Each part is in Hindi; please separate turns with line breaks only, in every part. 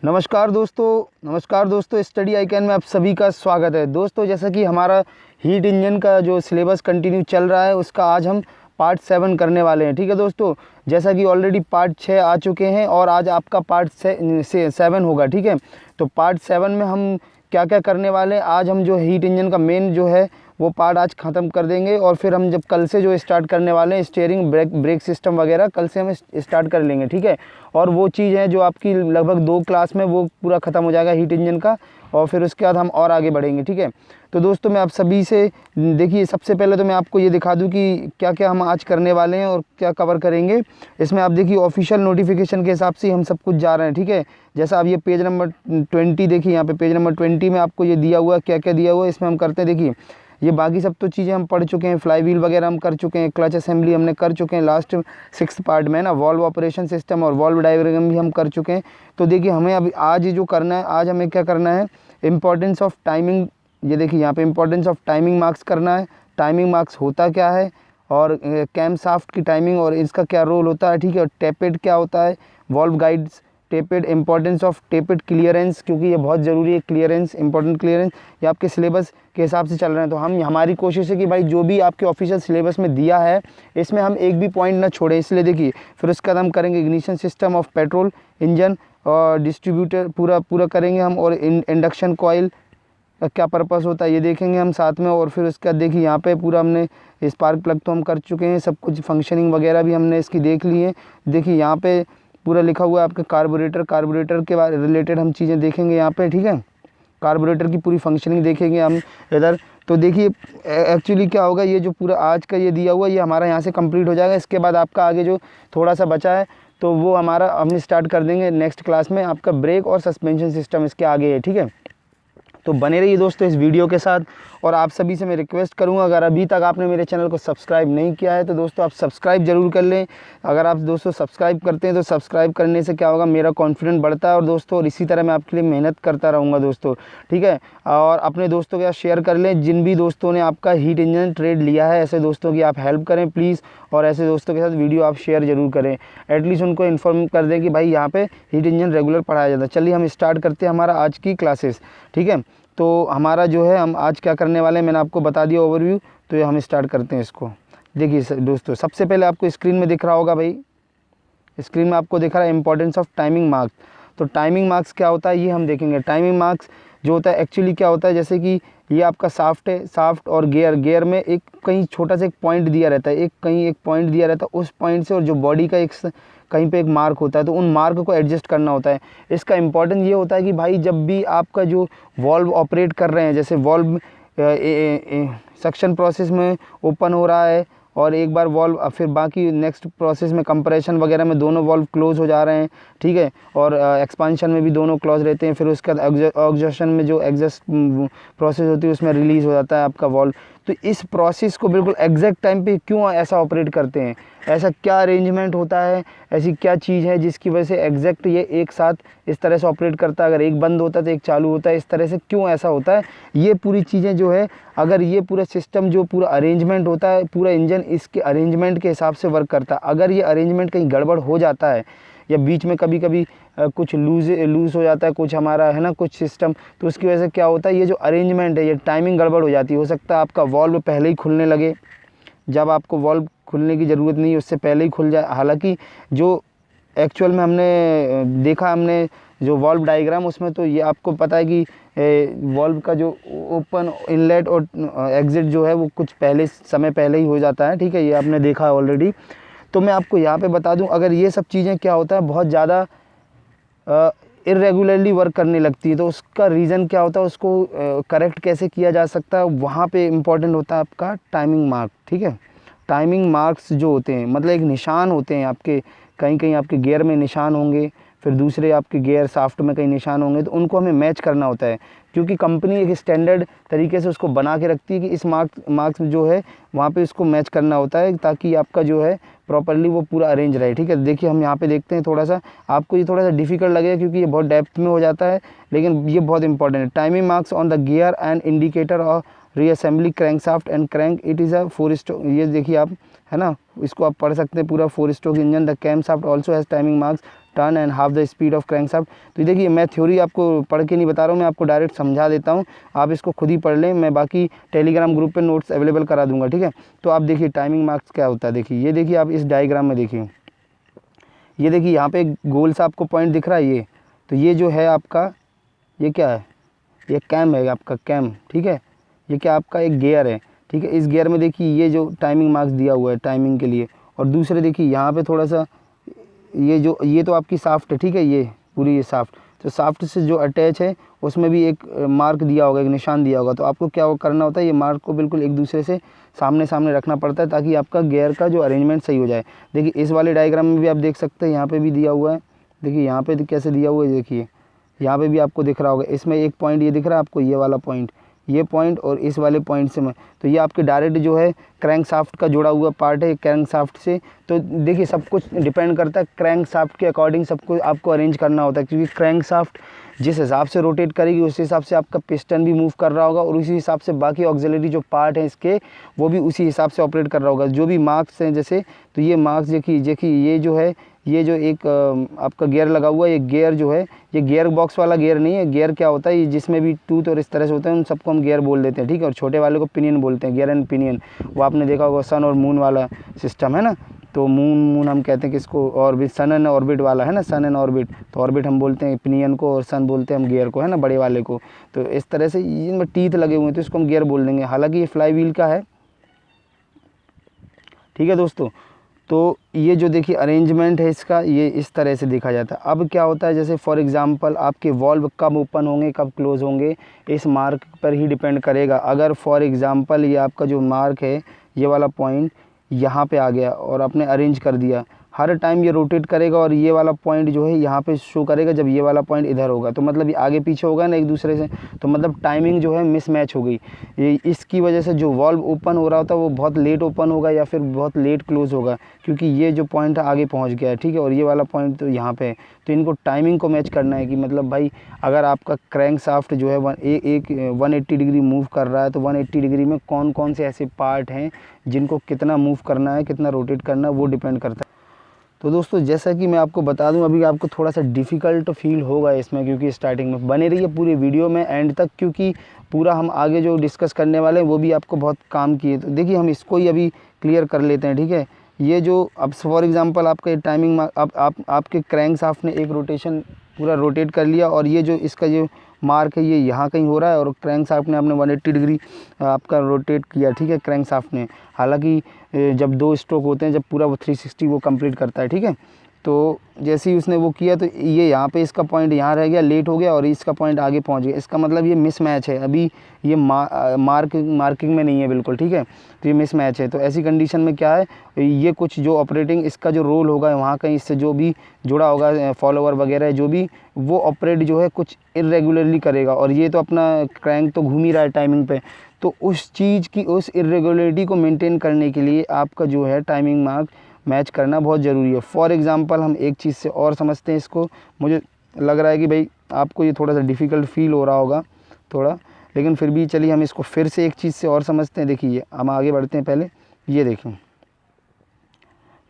नमस्कार दोस्तों, स्टडी आइकन में आप सभी का स्वागत है। दोस्तों, जैसा कि हमारा हीट इंजन का जो सिलेबस कंटिन्यू चल रहा है उसका आज हम पार्ट 7 करने वाले हैं। ठीक है दोस्तों, जैसा कि ऑलरेडी पार्ट 6 आ चुके हैं और आज आपका पार्ट 7 होगा। ठीक है, तो पार्ट 7 में हम क्या क्या करने वाले हैं, आज हम जो हीट इंजन का मेन जो है वो पार्ट आज ख़त्म कर देंगे और फिर हम जब कल से जो स्टार्ट करने वाले हैं स्टीयरिंग ब्रेक सिस्टम वगैरह कल से हम स्टार्ट कर लेंगे। ठीक है, और वो चीज़ है जो आपकी लगभग 2 क्लास में वो पूरा ख़त्म हो जाएगा हीट इंजन का, और फिर उसके बाद हम और आगे बढ़ेंगे। ठीक है, तो दोस्तों मैं आप सभी से देखिए, सबसे पहले तो मैं आपको ये दिखा दूं कि क्या क्या हम आज करने वाले हैं और क्या कवर करेंगे। इसमें आप देखिए ऑफिशियल नोटिफिकेशन के हिसाब से हम सब कुछ जा रहे हैं। ठीक है, जैसा आप ये पेज नंबर 20 देखिए, यहाँ पे पेज नंबर 20 में आपको ये दिया हुआ है क्या क्या दिया हुआ है। इसमें हम करते हैं, देखिए ये बाकी सब तो चीज़ें हम पढ़ चुके हैं, फ्लाई व्हील वगैरह हम कर चुके हैं, क्लच असेंबली हमने कर चुके हैं लास्ट 6th पार्ट में ना, वॉल्व ऑपरेशन सिस्टम और वॉल्व डायग्राम भी हम कर चुके हैं। तो देखिए हमें अभी आज जो करना है, आज हमें क्या करना है, इम्पोर्टेंस ऑफ टाइमिंग। ये देखिए यहाँ पे इम्पोर्टेंस ऑफ टाइमिंग मार्क्स करना है। टाइमिंग मार्क्स होता क्या है और कैम शाफ्ट की टाइमिंग और इसका क्या रोल होता है। ठीक है, टेपेड क्या होता है, valve guides, tappet, importance of tappet clearance, क्योंकि ये बहुत ज़रूरी है, क्लियरेंस, इंपॉर्टेंट क्लियरेंस, ये आपके सिलेबस के हिसाब से चल रहे हैं। तो हमारी कोशिश है कि भाई जो भी आपके ऑफिशियल सिलेबस में दिया है इसमें हम एक भी पॉइंट ना छोड़ें। इसलिए देखिए फिर उसके बाद हम करेंगे ignition system of petrol engine और डिस्ट्रीब्यूटर पूरा करेंगे हम, और इंडक्शन कॉइल का क्या पर्पस होता है ये देखेंगे हम साथ में। और फिर उसके बाद देखिए यहाँ पे पूरा हमने स्पार्क प्लग तो हम कर चुके हैं, सब कुछ फंक्शनिंग वगैरह भी हमने इसकी देख ली है। देखिए यहाँ पे पूरा लिखा हुआ है आपके कार्बोरेटर के बारे रिलेटेड हम चीज़ें देखेंगे यहाँ पे। ठीक है, कार्बोरेटर की पूरी फंक्शनिंग देखेंगे हम इधर। तो देखिए एक्चुअली क्या होगा, ये जो पूरा आज का ये दिया हुआ ये हमारा यहाँ से कंप्लीट हो जाएगा। इसके बाद आपका आगे जो थोड़ा सा बचा है तो वो हमारा हम स्टार्ट कर देंगे नेक्स्ट क्लास में। आपका ब्रेक और सस्पेंशन सिस्टम इसके आगे है। ठीक है, तो बने रहिए दोस्तों इस वीडियो के साथ। और आप सभी से मैं रिक्वेस्ट करूंगा, अगर अभी तक आपने मेरे चैनल को सब्सक्राइब नहीं किया है तो दोस्तों आप सब्सक्राइब ज़रूर कर लें। अगर आप दोस्तों सब्सक्राइब करते हैं तो सब्सक्राइब करने से क्या होगा, मेरा कॉन्फिडेंस बढ़ता है और दोस्तों और इसी तरह मैं आपके लिए मेहनत करता रहूँगा दोस्तों। ठीक है, और अपने दोस्तों के साथ शेयर कर लें। जिन भी दोस्तों ने आपका हीट इंजन ट्रेड लिया है ऐसे दोस्तों की आप हेल्प करें प्लीज़, और ऐसे दोस्तों के साथ वीडियो आप शेयर ज़रूर करें। एटलीस्ट उनको इन्फॉर्म कर दें कि भाई यहाँ पे हीट इंजन रेगुलर पढ़ाया जाता है। चलिए हम स्टार्ट करते हैं हमारा आज की क्लासेस। ठीक है, तो हमारा जो है हम आज क्या करने वाले हैं मैंने आपको बता दिया ओवरव्यू, तो ये हम स्टार्ट करते हैं इसको। देखिए दोस्तों, सबसे पहले आपको स्क्रीन में दिख रहा होगा, भाई स्क्रीन में आपको दिख रहा है इंपॉर्टेंस ऑफ टाइमिंग मार्क्स। तो टाइमिंग मार्क्स क्या होता है ये हम देखेंगे। टाइमिंग मार्क्स जो होता है एक्चुअली क्या होता है, जैसे कि ये आपका शाफ्ट है, शाफ्ट और गियर में एक कहीं छोटा सा एक पॉइंट दिया रहता है, कहीं एक पॉइंट दिया रहता है, उस पॉइंट से और जो बॉडी का एक कहीं पे एक मार्क होता है, तो उन मार्क को एडजस्ट करना होता है। इसका इम्पोर्टेंस ये होता है कि भाई जब भी आपका जो वॉल्व ऑपरेट कर रहे हैं, जैसे वॉल्व सक्शन प्रोसेस में ओपन हो रहा है और एक बार वॉल्व फिर बाकी नेक्स्ट प्रोसेस में कंप्रेशन वगैरह में दोनों वॉल्व क्लोज हो जा रहे हैं। ठीक है, और एक्सपांशन में भी दोनों क्लोज रहते हैं। फिर उसके बाद एग्जॉशन में जो एग्जॉस्ट प्रोसेस होती है उसमें रिलीज़ हो जाता है आपका वॉल्व। तो इस प्रोसेस को बिल्कुल एग्जैक्ट टाइम पे क्यों ऐसा ऑपरेट करते हैं, ऐसा क्या अरेंजमेंट होता है, ऐसी क्या चीज़ है जिसकी वजह से एग्जैक्ट ये एक साथ इस तरह से ऑपरेट करता है। अगर एक बंद होता है तो एक चालू होता है, इस तरह से क्यों ऐसा होता है, ये पूरी चीज़ें जो है, अगर ये पूरा सिस्टम जो पूरा अरेंजमेंट होता है, पूरा इंजन इसके अरेंजमेंट के हिसाब से वर्क करता है। अगर ये अरेंजमेंट कहीं गड़बड़ हो जाता है या बीच में कभी कभी कुछ लूज़ हो जाता है कुछ हमारा है ना कुछ सिस्टम, तो उसकी वजह से क्या होता है, ये जो अरेंजमेंट है ये टाइमिंग गड़बड़ हो जाती है। हो सकता है आपका वॉल्व पहले ही खुलने लगे जब आपको वॉल्व खुलने की ज़रूरत नहीं है, उससे पहले ही खुल जाए। हालांकि जो एक्चुअल में हमने देखा, हमने जो वॉल्व डायग्राम उसमें तो ये आपको पता है कि वॉल्व का जो ओपन इनलेट और एग्ज़िट जो है वो कुछ समय पहले ही हो जाता है। ठीक है, ये आपने देखा है ऑलरेडी। तो मैं आपको यहाँ पे बता दूँ, अगर ये सब चीज़ें क्या होता है बहुत ज़्यादा इरेगुलरली वर्क करने लगती है, तो उसका रीज़न क्या होता है, उसको करेक्ट कैसे किया जा सकता है, वहाँ पे इम्पॉर्टेंट होता है आपका टाइमिंग मार्क। ठीक है, टाइमिंग मार्क्स जो होते हैं मतलब एक निशान होते हैं आपके, कहीं कहीं आपके गियर में निशान होंगे, फिर दूसरे आपके गियर शाफ्ट में कहीं निशान होंगे, तो उनको हमें मैच करना होता है, क्योंकि कंपनी एक स्टैंडर्ड तरीके से उसको बना के रखती है कि इस मार्क्स जो है वहाँ पे इसको मैच करना होता है, ताकि आपका जो है प्रॉपर्ली वो पूरा अरेंज रहे। ठीक है, देखिए हम यहाँ पे देखते हैं, थोड़ा सा आपको ये थोड़ा सा डिफिकल्ट लगेगा क्योंकि ये बहुत डेप्थ में हो जाता है, लेकिन ये बहुत इंपॉर्टेंट है। Timing marks on the gear and indicator और reassembly crankshaft and crank, it is a 4 stroke. ये देखिए आप है ना, इसको आप पढ़ सकते हैं पूरा, 4 stroke engine. The camshaft also has timing marks turn and half the speed of crankshaft. तो देखिए मैं थ्योरी आपको पढ़ के नहीं बता रहा हूँ, मैं आपको डायरेक्ट समझा देता हूँ, आप इसको खुद ही पढ़ लें। मैं बाकी टेलीग्राम ग्रुप पे नोट्स अवेलेबल करा दूंगा, ठीक है। तो आप देखिए टाइमिंग मार्क्स क्या होता है। देखिए ये देखिए आप इस डायग्राम में देखिए, ये देखिए यहाँ पे गोल सा आपको पॉइंट दिख रहा है ये, तो ये जो है आपका ये क्या है, ये कैम है आपका कैम, ठीक है। ये क्या आपका एक गियर है, ठीक है। इस गियर में देखिए ये जो टाइमिंग मार्क्स दिया हुआ है टाइमिंग के लिए, और दूसरे देखिए यहाँ पे थोड़ा सा ये तो आपकी साफ्ट है, ठीक है। ये पूरी ये साफ्ट, तो साफ्ट से जो अटैच है उसमें भी एक मार्क दिया होगा, एक निशान दिया होगा। तो आपको क्या करना होता है, ये मार्क को बिल्कुल एक दूसरे से सामने सामने रखना पड़ता है ताकि आपका गियर का जो अरेंजमेंट सही हो जाए। देखिए इस वाले डायग्राम में भी आप देख सकते हैं, यहाँ पे भी दिया हुआ है। देखिए यहाँ पे कैसे दिया हुआ है, देखिए यहाँ पे भी आपको दिख रहा होगा। इसमें एक पॉइंट ये दिख रहा है आपको, ये वाला पॉइंट, ये पॉइंट और इस वाले पॉइंट से मैं, तो ये आपके डायरेक्ट जो है क्रैंक शाफ्ट का जुड़ा हुआ पार्ट है क्रैंक शाफ्ट से। तो देखिए सब कुछ डिपेंड करता है क्रैंक शाफ्ट के अकॉर्डिंग, सब कुछ आपको अरेंज करना होता है, क्योंकि क्रैंक शाफ्ट जिस हिसाब से रोटेट करेगी उस हिसाब से आपका पिस्टन भी मूव कर रहा होगा, और उसी हिसाब से बाकी ऑक्सिलरी जो पार्ट हैं इसके वो भी उसी हिसाब से ऑपरेट कर रहा होगा। जो भी मार्क्स हैं जैसे, तो ये मार्क्स देखिए ये जो है, ये जो एक आपका गियर लगा हुआ है, ये गियर जो है ये गियर बॉक्स वाला गियर नहीं है। गियर क्या होता है, ये जिसमें भी टूथ और इस तरह से होता है उन सबको हम गियर बोल देते हैं, ठीक है। और छोटे वाले को पिनियन बोलते हैं, गियर एंड पिनियन। वो आपने देखा होगा सन और मून वाला सिस्टम है ना, तो मून हम कहते हैं किसको, ऑर्बिट, सन एंड ऑर्बिट वाला है ना, सन एंड ऑर्बिट। तो ऑर्बिट हम बोलते हैं पिनियन को, और सन बोलते हैं हम गियर को, है ना, बड़े वाले को। तो इस तरह से इनमें टीथ लगे हुए हैं तो इसको हम गियर बोल देंगे। हालांकि ये फ्लाई व्हील का है, ठीक है दोस्तों। तो ये जो देखिए अरेंजमेंट है इसका, ये इस तरह से देखा जाता है। अब क्या होता है, जैसे फॉर एग्जांपल आपके वॉल्व कब ओपन होंगे कब क्लोज होंगे इस मार्क पर ही डिपेंड करेगा। अगर फॉर एग्जांपल ये आपका जो मार्क है ये वाला पॉइंट यहाँ पे आ गया और आपने अरेंज कर दिया, हर टाइम ये रोटेट करेगा और ये वाला पॉइंट जो है यहाँ पे शो करेगा जब ये वाला पॉइंट इधर होगा, तो मतलब ये आगे पीछे होगा ना एक दूसरे से, तो मतलब टाइमिंग जो है मिसमैच हो गई। ये इसकी वजह से जो वॉल्व ओपन हो रहा होता है वो बहुत लेट ओपन होगा या फिर बहुत लेट क्लोज होगा, क्योंकि ये जो पॉइंट है आगे पहुँच गया है, ठीक है, और ये वाला पॉइंट तो यहाँ पे है। तो इनको टाइमिंग को मैच करना है कि मतलब भाई अगर आपका क्रैंक शाफ्ट जो है 180 डिग्री मूव कर रहा है, तो 180 डिग्री में कौन कौन से ऐसे पार्ट हैं जिनको कितना मूव करना है, कितना रोटेट करना है, वो डिपेंड करता है। तो दोस्तों जैसा कि मैं आपको बता दूं, अभी आपको थोड़ा सा डिफ़िकल्ट फील होगा इसमें, क्योंकि स्टार्टिंग में बने रहिए पूरी वीडियो में एंड तक, क्योंकि पूरा हम आगे जो डिस्कस करने वाले हैं वो भी आपको बहुत काम की है। तो देखिए हम इसको ही अभी क्लियर कर लेते हैं, ठीक है। ये जो अब फॉर एग्जांपल आपका टाइमिंग आपके क्रैंक शाफ्ट ने एक रोटेशन पूरा रोटेट कर लिया, और ये जो इसका जो मार्क है ये यहाँ कहीं हो रहा है, और क्रैंक शाफ्ट ने आपने 180 डिग्री आपका रोटेट किया, ठीक है, क्रैंक शाफ्ट ने। हालांकि जब 2 स्ट्रोक होते हैं, जब पूरा वो 360 वो कंप्लीट करता है, ठीक है। तो जैसे ही उसने वो किया तो ये यहाँ पे इसका पॉइंट यहाँ रह गया, लेट हो गया, और इसका पॉइंट आगे पहुँच गया। इसका मतलब ये मिसमैच है, अभी ये मार्किंग में नहीं है बिल्कुल, ठीक है। तो ये मिसमैच है। तो ऐसी कंडीशन में क्या है, ये कुछ जो ऑपरेटिंग इसका जो रोल होगा वहाँ कहीं इससे जो भी जुड़ा होगा फॉलोवर वगैरह जो भी, वो ऑपरेट जो है कुछ इरेगुलरली करेगा। और ये तो अपना क्रैंक तो घूम ही रहा है टाइमिंग पे, तो उस चीज़ की उस इरेगुलरिटी को मेंटेन करने के लिए आपका जो है टाइमिंग मार्क मैच करना बहुत ज़रूरी है। फॉर एग्ज़ाम्पल हम एक चीज़ से और समझते हैं इसको, मुझे लग रहा है कि भाई आपको ये थोड़ा सा डिफ़िकल्ट फील हो रहा होगा थोड़ा, लेकिन फिर भी चलिए हम इसको फिर से एक चीज़ से और समझते हैं। देखिए हम आगे बढ़ते हैं, पहले ये देखें,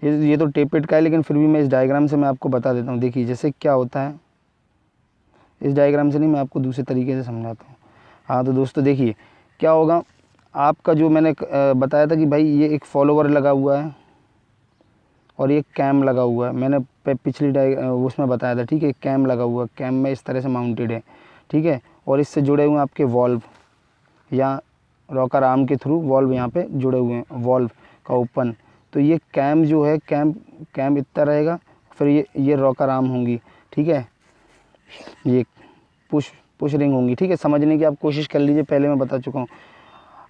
ये तो टेपेड का है, लेकिन फिर भी मैं इस डायग्राम से मैं आपको बता देता हूँ। देखिए जैसे क्या होता है, इस डायग्राम से नहीं, मैं आपको दूसरे तरीके से समझाता हूँ। हाँ तो दोस्तों देखिए क्या होगा, आपका जो मैंने बताया था कि भाई ये एक फॉलोवर लगा हुआ है और ये कैम लगा हुआ है, मैंने पिछली उसमें बताया था, ठीक है। कैम लगा हुआ है, कैम में इस तरह से माउंटेड है, ठीक है, और इससे जुड़े हुए हैं आपके वॉल्व, या रॉकर आर्म के थ्रू वॉल्व यहाँ पे जुड़े हुए हैं, वॉल्व का ओपन। तो ये कैम जो है कैम इतना रहेगा, फिर ये रॉकर आर्म होंगी, ठीक है, ये पुश रिंग होंगी, ठीक है। समझने की आप कोशिश कर लीजिए, पहले मैं बता चुका हूँ।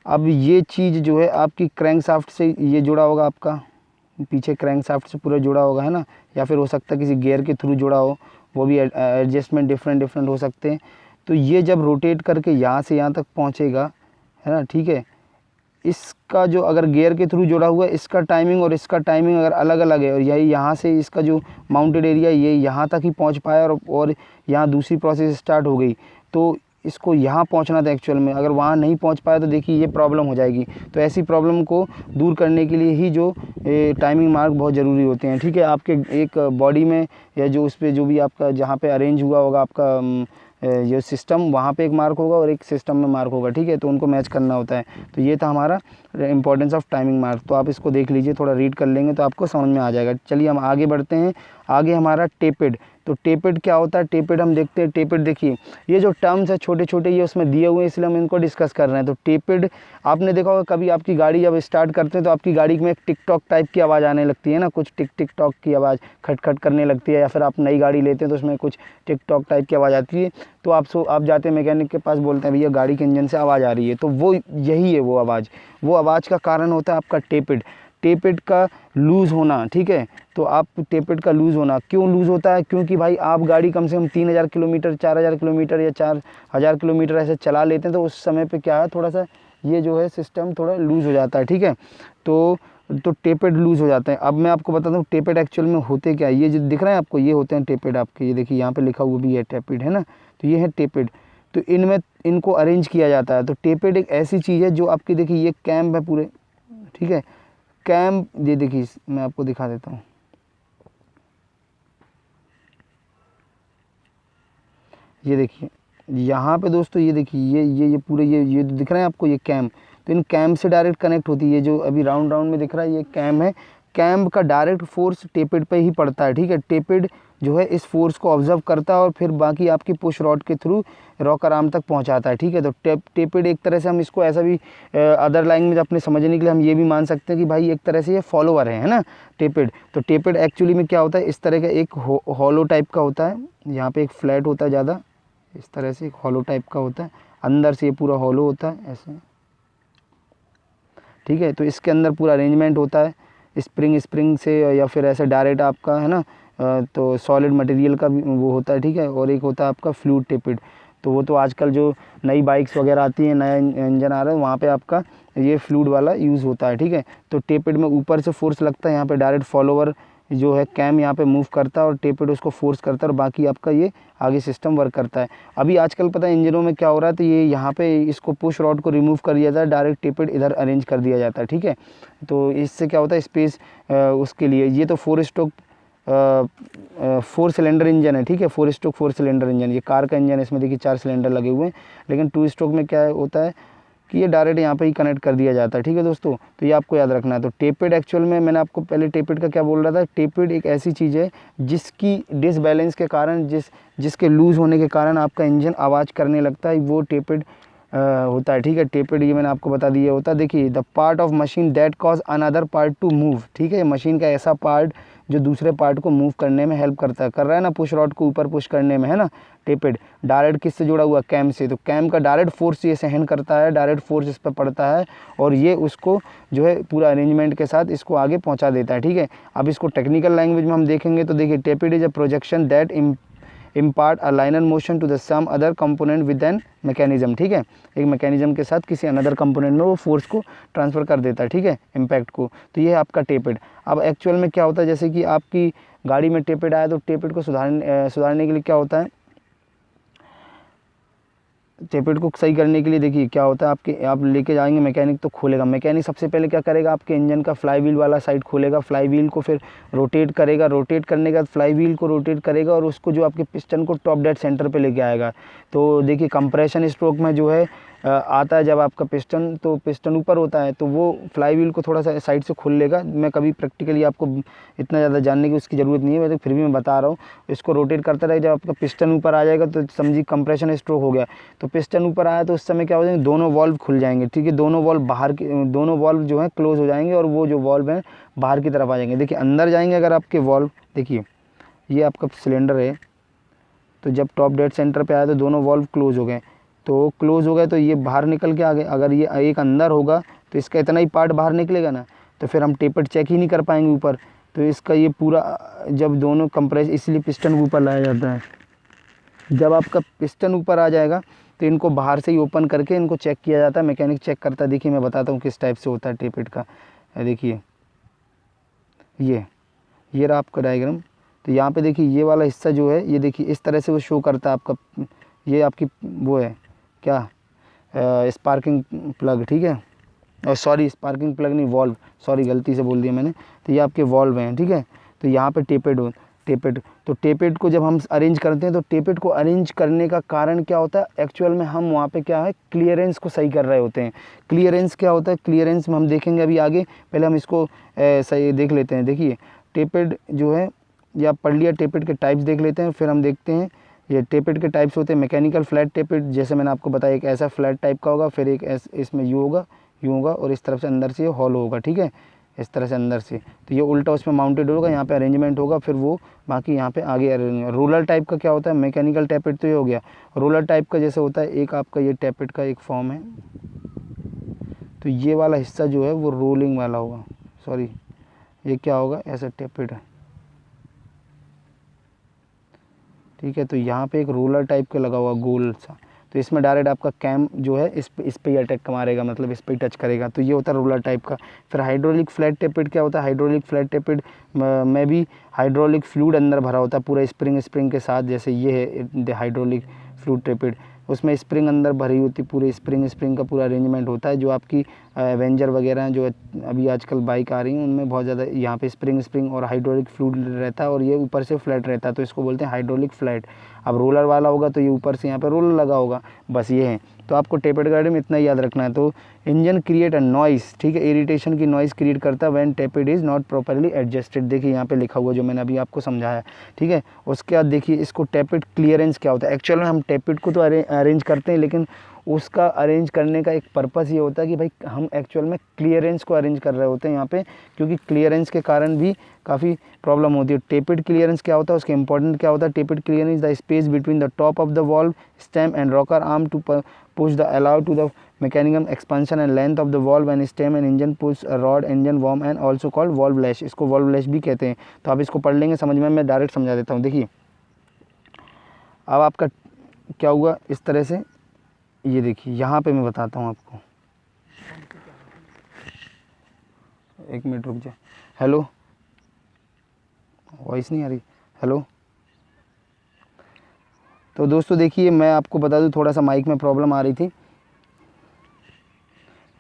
अब ये चीज़ जो है आपकी क्रैंक शाफ्ट से ये जुड़ा होगा, आपका पीछे क्रैंक शाफ्ट से पूरा जुड़ा होगा, है ना, या फिर हो सकता है किसी गियर के थ्रू जुड़ा हो, वो भी एडजस्टमेंट डिफरेंट हो सकते हैं। तो ये जब रोटेट करके यहाँ से यहाँ तक पहुँचेगा, है ना, ठीक है, इसका जो अगर गियर के थ्रू जुड़ा हुआ है, इसका टाइमिंग और इसका टाइमिंग अगर अलग अलग है, और यही यहाँ से इसका जो माउंटेड एरिया ये यहाँ तक ही पहुँच पाया और यहाँ दूसरी प्रोसेस स्टार्ट हो गई, तो इसको यहाँ पहुँचना था एक्चुअल में, अगर वहाँ नहीं पहुँच पाया तो देखिए ये प्रॉब्लम हो जाएगी। तो ऐसी प्रॉब्लम को दूर करने के लिए ही जो टाइमिंग मार्क बहुत ज़रूरी होते हैं, ठीक है। आपके एक बॉडी में या जो उस पर जो भी आपका जहाँ पे अरेंज हुआ होगा आपका ये सिस्टम, वहाँ पे एक मार्क होगा और एक सिस्टम में मार्क होगा, ठीक है। तो उनको मैच करना होता है। तो ये था हमारा इंपॉर्टेंस ऑफ टाइमिंग मार्क। तो आप इसको देख लीजिए, थोड़ा रीड कर लेंगे तो आपको समझ में आ जाएगा। चलिए हम आगे बढ़ते हैं। आगे हमारा टेपेड। तो टेपेड क्या होता है? टेपेड हम देखते हैं। टेपेड देखिए, ये जो टर्म्स है छोटे छोटे ये उसमें दिए हुए हैं, इसलिए हम इनको डिस्कस कर रहे हैं। तो टेपेड आपने देखा होगा, कभी आपकी गाड़ी जब स्टार्ट करते हैं तो आपकी गाड़ी में एक टिक टॉक टाइप की आवाज़ आने लगती है ना, कुछ टिक टिक टॉक की आवाज़ खट खट करने लगती है, या फिर आप नई गाड़ी लेते हैं तो उसमें कुछ टिक टॉक टाइप की आवाज़ आती है। तो आप जाते हैं मैकेनिक के पास, बोलते हैं भैया गाड़ी के इंजन से आवाज़ आ रही है, तो वो यही है वो आवाज़। वो आवाज़ का कारण होता है आपका टेपेड। टेपेड का लूज़ होना, ठीक है। तो आप टेपेड का लूज़ होना क्यों लूज़ होता है? क्योंकि भाई आप गाड़ी कम से कम 3000 किलोमीटर, 4000 किलोमीटर या 4000 किलोमीटर ऐसे चला लेते हैं, तो उस समय पे क्या है, थोड़ा सा ये जो है सिस्टम थोड़ा लूज़ हो जाता है, ठीक है। तो टेपेड लूज़ हो जाते हैं। अब मैं आपको बताता हूँ टेपेड एक्चुअल में होते क्या है। ये जो दिख रहा है आपको, ये होते हैं टेपेड आपके, ये देखिए यहाँ पे लिखा हुआ भी है टेपेड, है ना। तो ये है टेपेड। तो इनको अरेंज किया जाता है। तो टेपेड एक ऐसी चीज़ है जो आपकी, देखिए ये कैम्प है पूरे, ठीक है। कैम्प, ये देखिए मैं आपको दिखा देता हूँ। ये देखिए यहाँ पे दोस्तों, ये देखिए ये पूरे ये दिख रहे हैं आपको, ये कैम्प। तो इन कैम्प से डायरेक्ट कनेक्ट होती है। ये जो अभी राउंड राउंड में दिख रहा है ये कैम्प है। कैम्प का डायरेक्ट फोर्स टेपेड पे ही पड़ता है, ठीक है। टेपेड जो है इस फोर्स को ऑब्जर्व करता है और फिर बाकी आपकी पुश रॉड के थ्रू रॉकर आर्म तक पहुंचाता है, ठीक है। तो टेपेड एक तरह से हम इसको ऐसा भी अदर लैंग्वेज अपने समझने के लिए हम ये भी मान सकते हैं कि भाई एक तरह से ये फॉलोअर है ना टेपेड। तो टेपेड एक्चुअली में क्या होता है, इस तरह का एक हॉलो टाइप का होता है। यहाँ पे एक फ्लैट होता है ज़्यादा, इस तरह से एक हॉलो टाइप का होता है, अंदर से ये पूरा हॉलो होता है ऐसे, ठीक है। तो इसके अंदर पूरा अरेंजमेंट होता है स्प्रिंग से, या फिर ऐसे डायरेक्ट आपका है ना, तो सॉलिड मटेरियल का भी वो होता है, ठीक है। और एक होता है आपका फ्लूइड टेपेड। तो वो तो आजकल जो नई बाइक्स वगैरह आती हैं, नया इंजन आ रहा है, वहाँ पे आपका ये फ्लूइड वाला यूज़ होता है, ठीक है। तो टेपेड में ऊपर से फोर्स लगता है, यहाँ पे डायरेक्ट फॉलोवर जो है कैम यहाँ पे मूव करता है और टेपेड उसको फोर्स करता है, और बाकी आपका ये आगे सिस्टम वर्क करता है। अभी आजकल पता है इंजनों में क्या हो रहा है, तो ये यहाँ पे इसको पुश रॉड को रिमूव कर दिया जाता है, डायरेक्ट टेपेड इधर अरेंज कर दिया जाता है, ठीक है। तो इससे क्या होता है स्पेस उसके लिए। ये तो 4 सिलेंडर इंजन है, ठीक है। 4 सिलेंडर इंजन, ये कार का इंजन है, इसमें देखिए 4 सिलेंडर लगे हुए हैं। लेकिन 2 स्ट्रोक में क्या होता है कि ये डायरेक्ट यहाँ पे ही कनेक्ट कर दिया जाता है, ठीक है दोस्तों। तो ये आपको याद रखना है। तो टेपेड एक्चुअल में मैंने आपको पहले टेपेड का क्या बोल रहा था, टेपेड एक ऐसी चीज़ है जिसकी डिसबैलेंस के कारण, जिसके लूज़ होने के कारण आपका इंजन आवाज़ करने लगता है, वो टेपेड होता है, ठीक है। टेपेड ये मैंने आपको बता दिया होता है। देखिए the part of machine that cause another part two move, ठीक है। मशीन का ऐसा पार्ट जो दूसरे पार्ट को मूव करने में हेल्प करता है, कर रहा है ना, पुश रॉड को ऊपर पुश करने में, है ना। टेपेड डायरेक्ट किससे जुड़ा हुआ, कैम से। तो कैम का डायरेक्ट फोर्स ये सहन करता है, डायरेक्ट फोर्स इस पर पड़ता है और ये उसको जो है पूरा अरेंजमेंट के साथ इसको आगे पहुंचा देता है, ठीक है। अब इसको टेक्निकल लैंग्वेज में हम देखेंगे तो देखिए tappet is a projection that impart a linear motion to the some other component with an mechanism, ठीक है। एक मैकेनिज्म के साथ किसी अनदर कंपोनेंट में वो फोर्स को ट्रांसफ़र कर देता है, ठीक है, इम्पैक्ट को। तो ये है आपका टेपेड। अब एक्चुअल में क्या होता है, जैसे कि आपकी गाड़ी में टेपेड आया तो टेपेड को सुधारने के लिए क्या होता है, टेपेड को सही करने के लिए देखिए क्या होता है, आप लेके जाएंगे मैकेनिक तो खोलेगा। मैकेनिक सबसे पहले क्या करेगा, आपके इंजन का फ्लाई व्हील वाला साइड खोलेगा, फ्लाई व्हील को फिर रोटेट करेगा, रोटेट करने के बाद फ्लाई व्हील को रोटेट करेगा और उसको जो आपके पिस्टन को टॉप डेड सेंटर पे लेके आएगा। तो देखिए कंप्रेशन स्ट्रोक में जो है आता है जब आपका पिस्टन, तो पिस्टन ऊपर होता है तो वो फ्लाई व्हील को थोड़ा सा साइड से खोल लेगा। मैं कभी प्रैक्टिकली आपको इतना ज़्यादा जानने की उसकी ज़रूरत नहीं है, मैं तो फिर भी मैं बता रहा हूँ। इसको रोटेट करता रहे, जब आपका पिस्टन ऊपर आ जाएगा तो समझिए कंप्रेशन स्ट्रोक हो गया। तो पिस्टन ऊपर आया तो उस समय क्या हो जाएंगे, दोनों वॉल्व खुल जाएंगे, ठीक है। दोनों वॉल्व जो है क्लोज हो जाएंगे और वो जो वॉल्व हैं बाहर की तरफ आ जाएंगे। देखिए अंदर जाएंगे अगर आपके वॉल्व, देखिए ये आपका सिलेंडर है, तो जब टॉप डेड सेंटर पे आया तो दोनों वॉल्व क्लोज हो गए, तो क्लोज हो गए तो ये बाहर निकल के आ गए। अगर ये एक अंदर होगा तो इसका इतना ही पार्ट बाहर निकलेगा ना, तो फिर हम टेपेड चेक ही नहीं कर पाएंगे ऊपर। तो इसका ये पूरा जब दोनों कंप्रेस, इसलिए पिस्टन ऊपर लाया जाता है। जब आपका पिस्टन ऊपर आ जाएगा तो इनको बाहर से ही ओपन करके इनको चेक किया जाता है, मैकेनिक चेक करता है। देखिए मैं बताता हूँ किस टाइप से होता है टेपेड का। देखिए ये रहा आपका डायग्राम। तो यहाँ पे देखिए ये वाला हिस्सा जो है, ये देखिए इस तरह से वो शो करता है आपका, ये आपकी वो है क्या स्पार्किंग प्लग, ठीक है, और सॉरी स्पार्किंग प्लग नहीं, वॉल्व, सॉरी गलती से बोल दिया मैंने। तो ये आपके वॉल्व हैं, ठीक है। तो यहाँ पे टेपेड तो टेपेड को जब हम अरेंज करते हैं तो टेपेड को अरेंज करने का कारण क्या होता है, एक्चुअल में हम वहाँ पे क्या है क्लियरेंस को सही कर रहे होते हैं। क्लियरेंस क्या होता है, क्लियरेंस में हम देखेंगे अभी आगे, पहले हम इसको सही देख लेते हैं। देखिए टेपेड जो है, ये आप पढ़ लिया, टेपेड के टाइप्स देख लेते हैं, फिर हम देखते हैं। ये टेपेड के टाइप्स होते हैं मैकेनिकल फ्लैट टेपेड, जैसे मैंने आपको बताया एक ऐसा फ्लैट टाइप का होगा, फिर एक इसमें यूँ होगा और इस तरफ से अंदर से हॉलो होगा, ठीक है, इस तरह से अंदर से। तो ये उल्टा उसमें माउंटेड होगा, यहाँ पे अरेंजमेंट होगा, फिर वो बाकी यहाँ पे आगे अरेंजमेंट। रोलर टाइप का क्या होता है, मैकेनिकल टेपेड तो ये हो गया। रोलर टाइप का जैसे होता है एक आपका ये टेपेड का एक फॉर्म है, तो ये वाला हिस्सा जो है वो रोलिंग वाला होगा, सॉरी ये क्या होगा, ऐसा टेपेड है, ठीक है। तो यहाँ पे एक रोलर टाइप का लगा हुआ गोल सा, तो इसमें डायरेक्ट आपका कैम जो है इस पे ही अटैक मारेगा, मतलब इस पे ही टच करेगा, तो ये होता है रोलर टाइप का। फिर हाइड्रोलिक फ्लैट टेपेड क्या होता है, हाइड्रोलिक फ्लैट टेपेड में भी हाइड्रोलिक फ्लूइड अंदर भरा होता है पूरा स्प्रिंग के साथ, जैसे ये है हाइड्रोलिक फ्लूइड टेपेड, उसमें स्प्रिंग अंदर भरी होती, पूरे स्प्रिंग का पूरा अरेंजमेंट होता है। जो आपकी एवेंजर वगैरह जो अभी आजकल बाइक आ रही हैं उनमें बहुत ज़्यादा यहाँ पे स्प्रिंग और हाइड्रोलिक फ्लूइड रहता है, और ये ऊपर से फ्लैट रहता है, तो इसको बोलते हैं हाइड्रोलिक फ्लैट। अब रोलर वाला होगा तो ये ऊपर से यहाँ पे रोलर लगा होगा, बस ये है। तो आपको टेपेड के बारे में इतना याद रखना है। तो इंजन क्रिएट अ नॉइस, ठीक है, इरिटेशन की नॉइस क्रिएट करता है when tappet is not properly adjusted. देखिए यहाँ पे लिखा हुआ जो मैंने अभी आपको समझाया, ठीक है। उसके बाद देखिए इसको टेपेड क्लियरेंस क्या होता है। एक्चुअल में हम टेपेड को तो अरेंज करते हैं, लेकिन उसका अरेंज करने का एक पर्पस ये होता है कि भाई हम एक्चुअल में क्लियरेंस को अरेंज कर रहे होते हैं यहाँ पे, क्योंकि क्लियरेंस के कारण भी काफ़ी प्रॉब्लम होती है। टेपेड क्लियरेंस क्या होता है, उसके इंपॉर्टेंट क्या होता है, tappet clearance is the space between the top of the valve stem and rocker arm to push the allow to the mechanism expansion and length of the valve and stem and engine pulls a rod engine worm and also called valve lash। इसको valve lash भी कहते हैं। तो आप इसको पढ़ लेंगे समझ में, मैं डायरेक्ट समझा देता हूँ। देखिए अब आपका क्या हुआ इस तरह से, ये देखिए यहाँ पे मैं बताता हूँ आपको, एक मिनट रुक जाए। हेलो, वॉइस नहीं आ रही, हेलो। तो दोस्तों देखिए मैं आपको बता दूँ, थोड़ा सा माइक में प्रॉब्लम आ रही थी।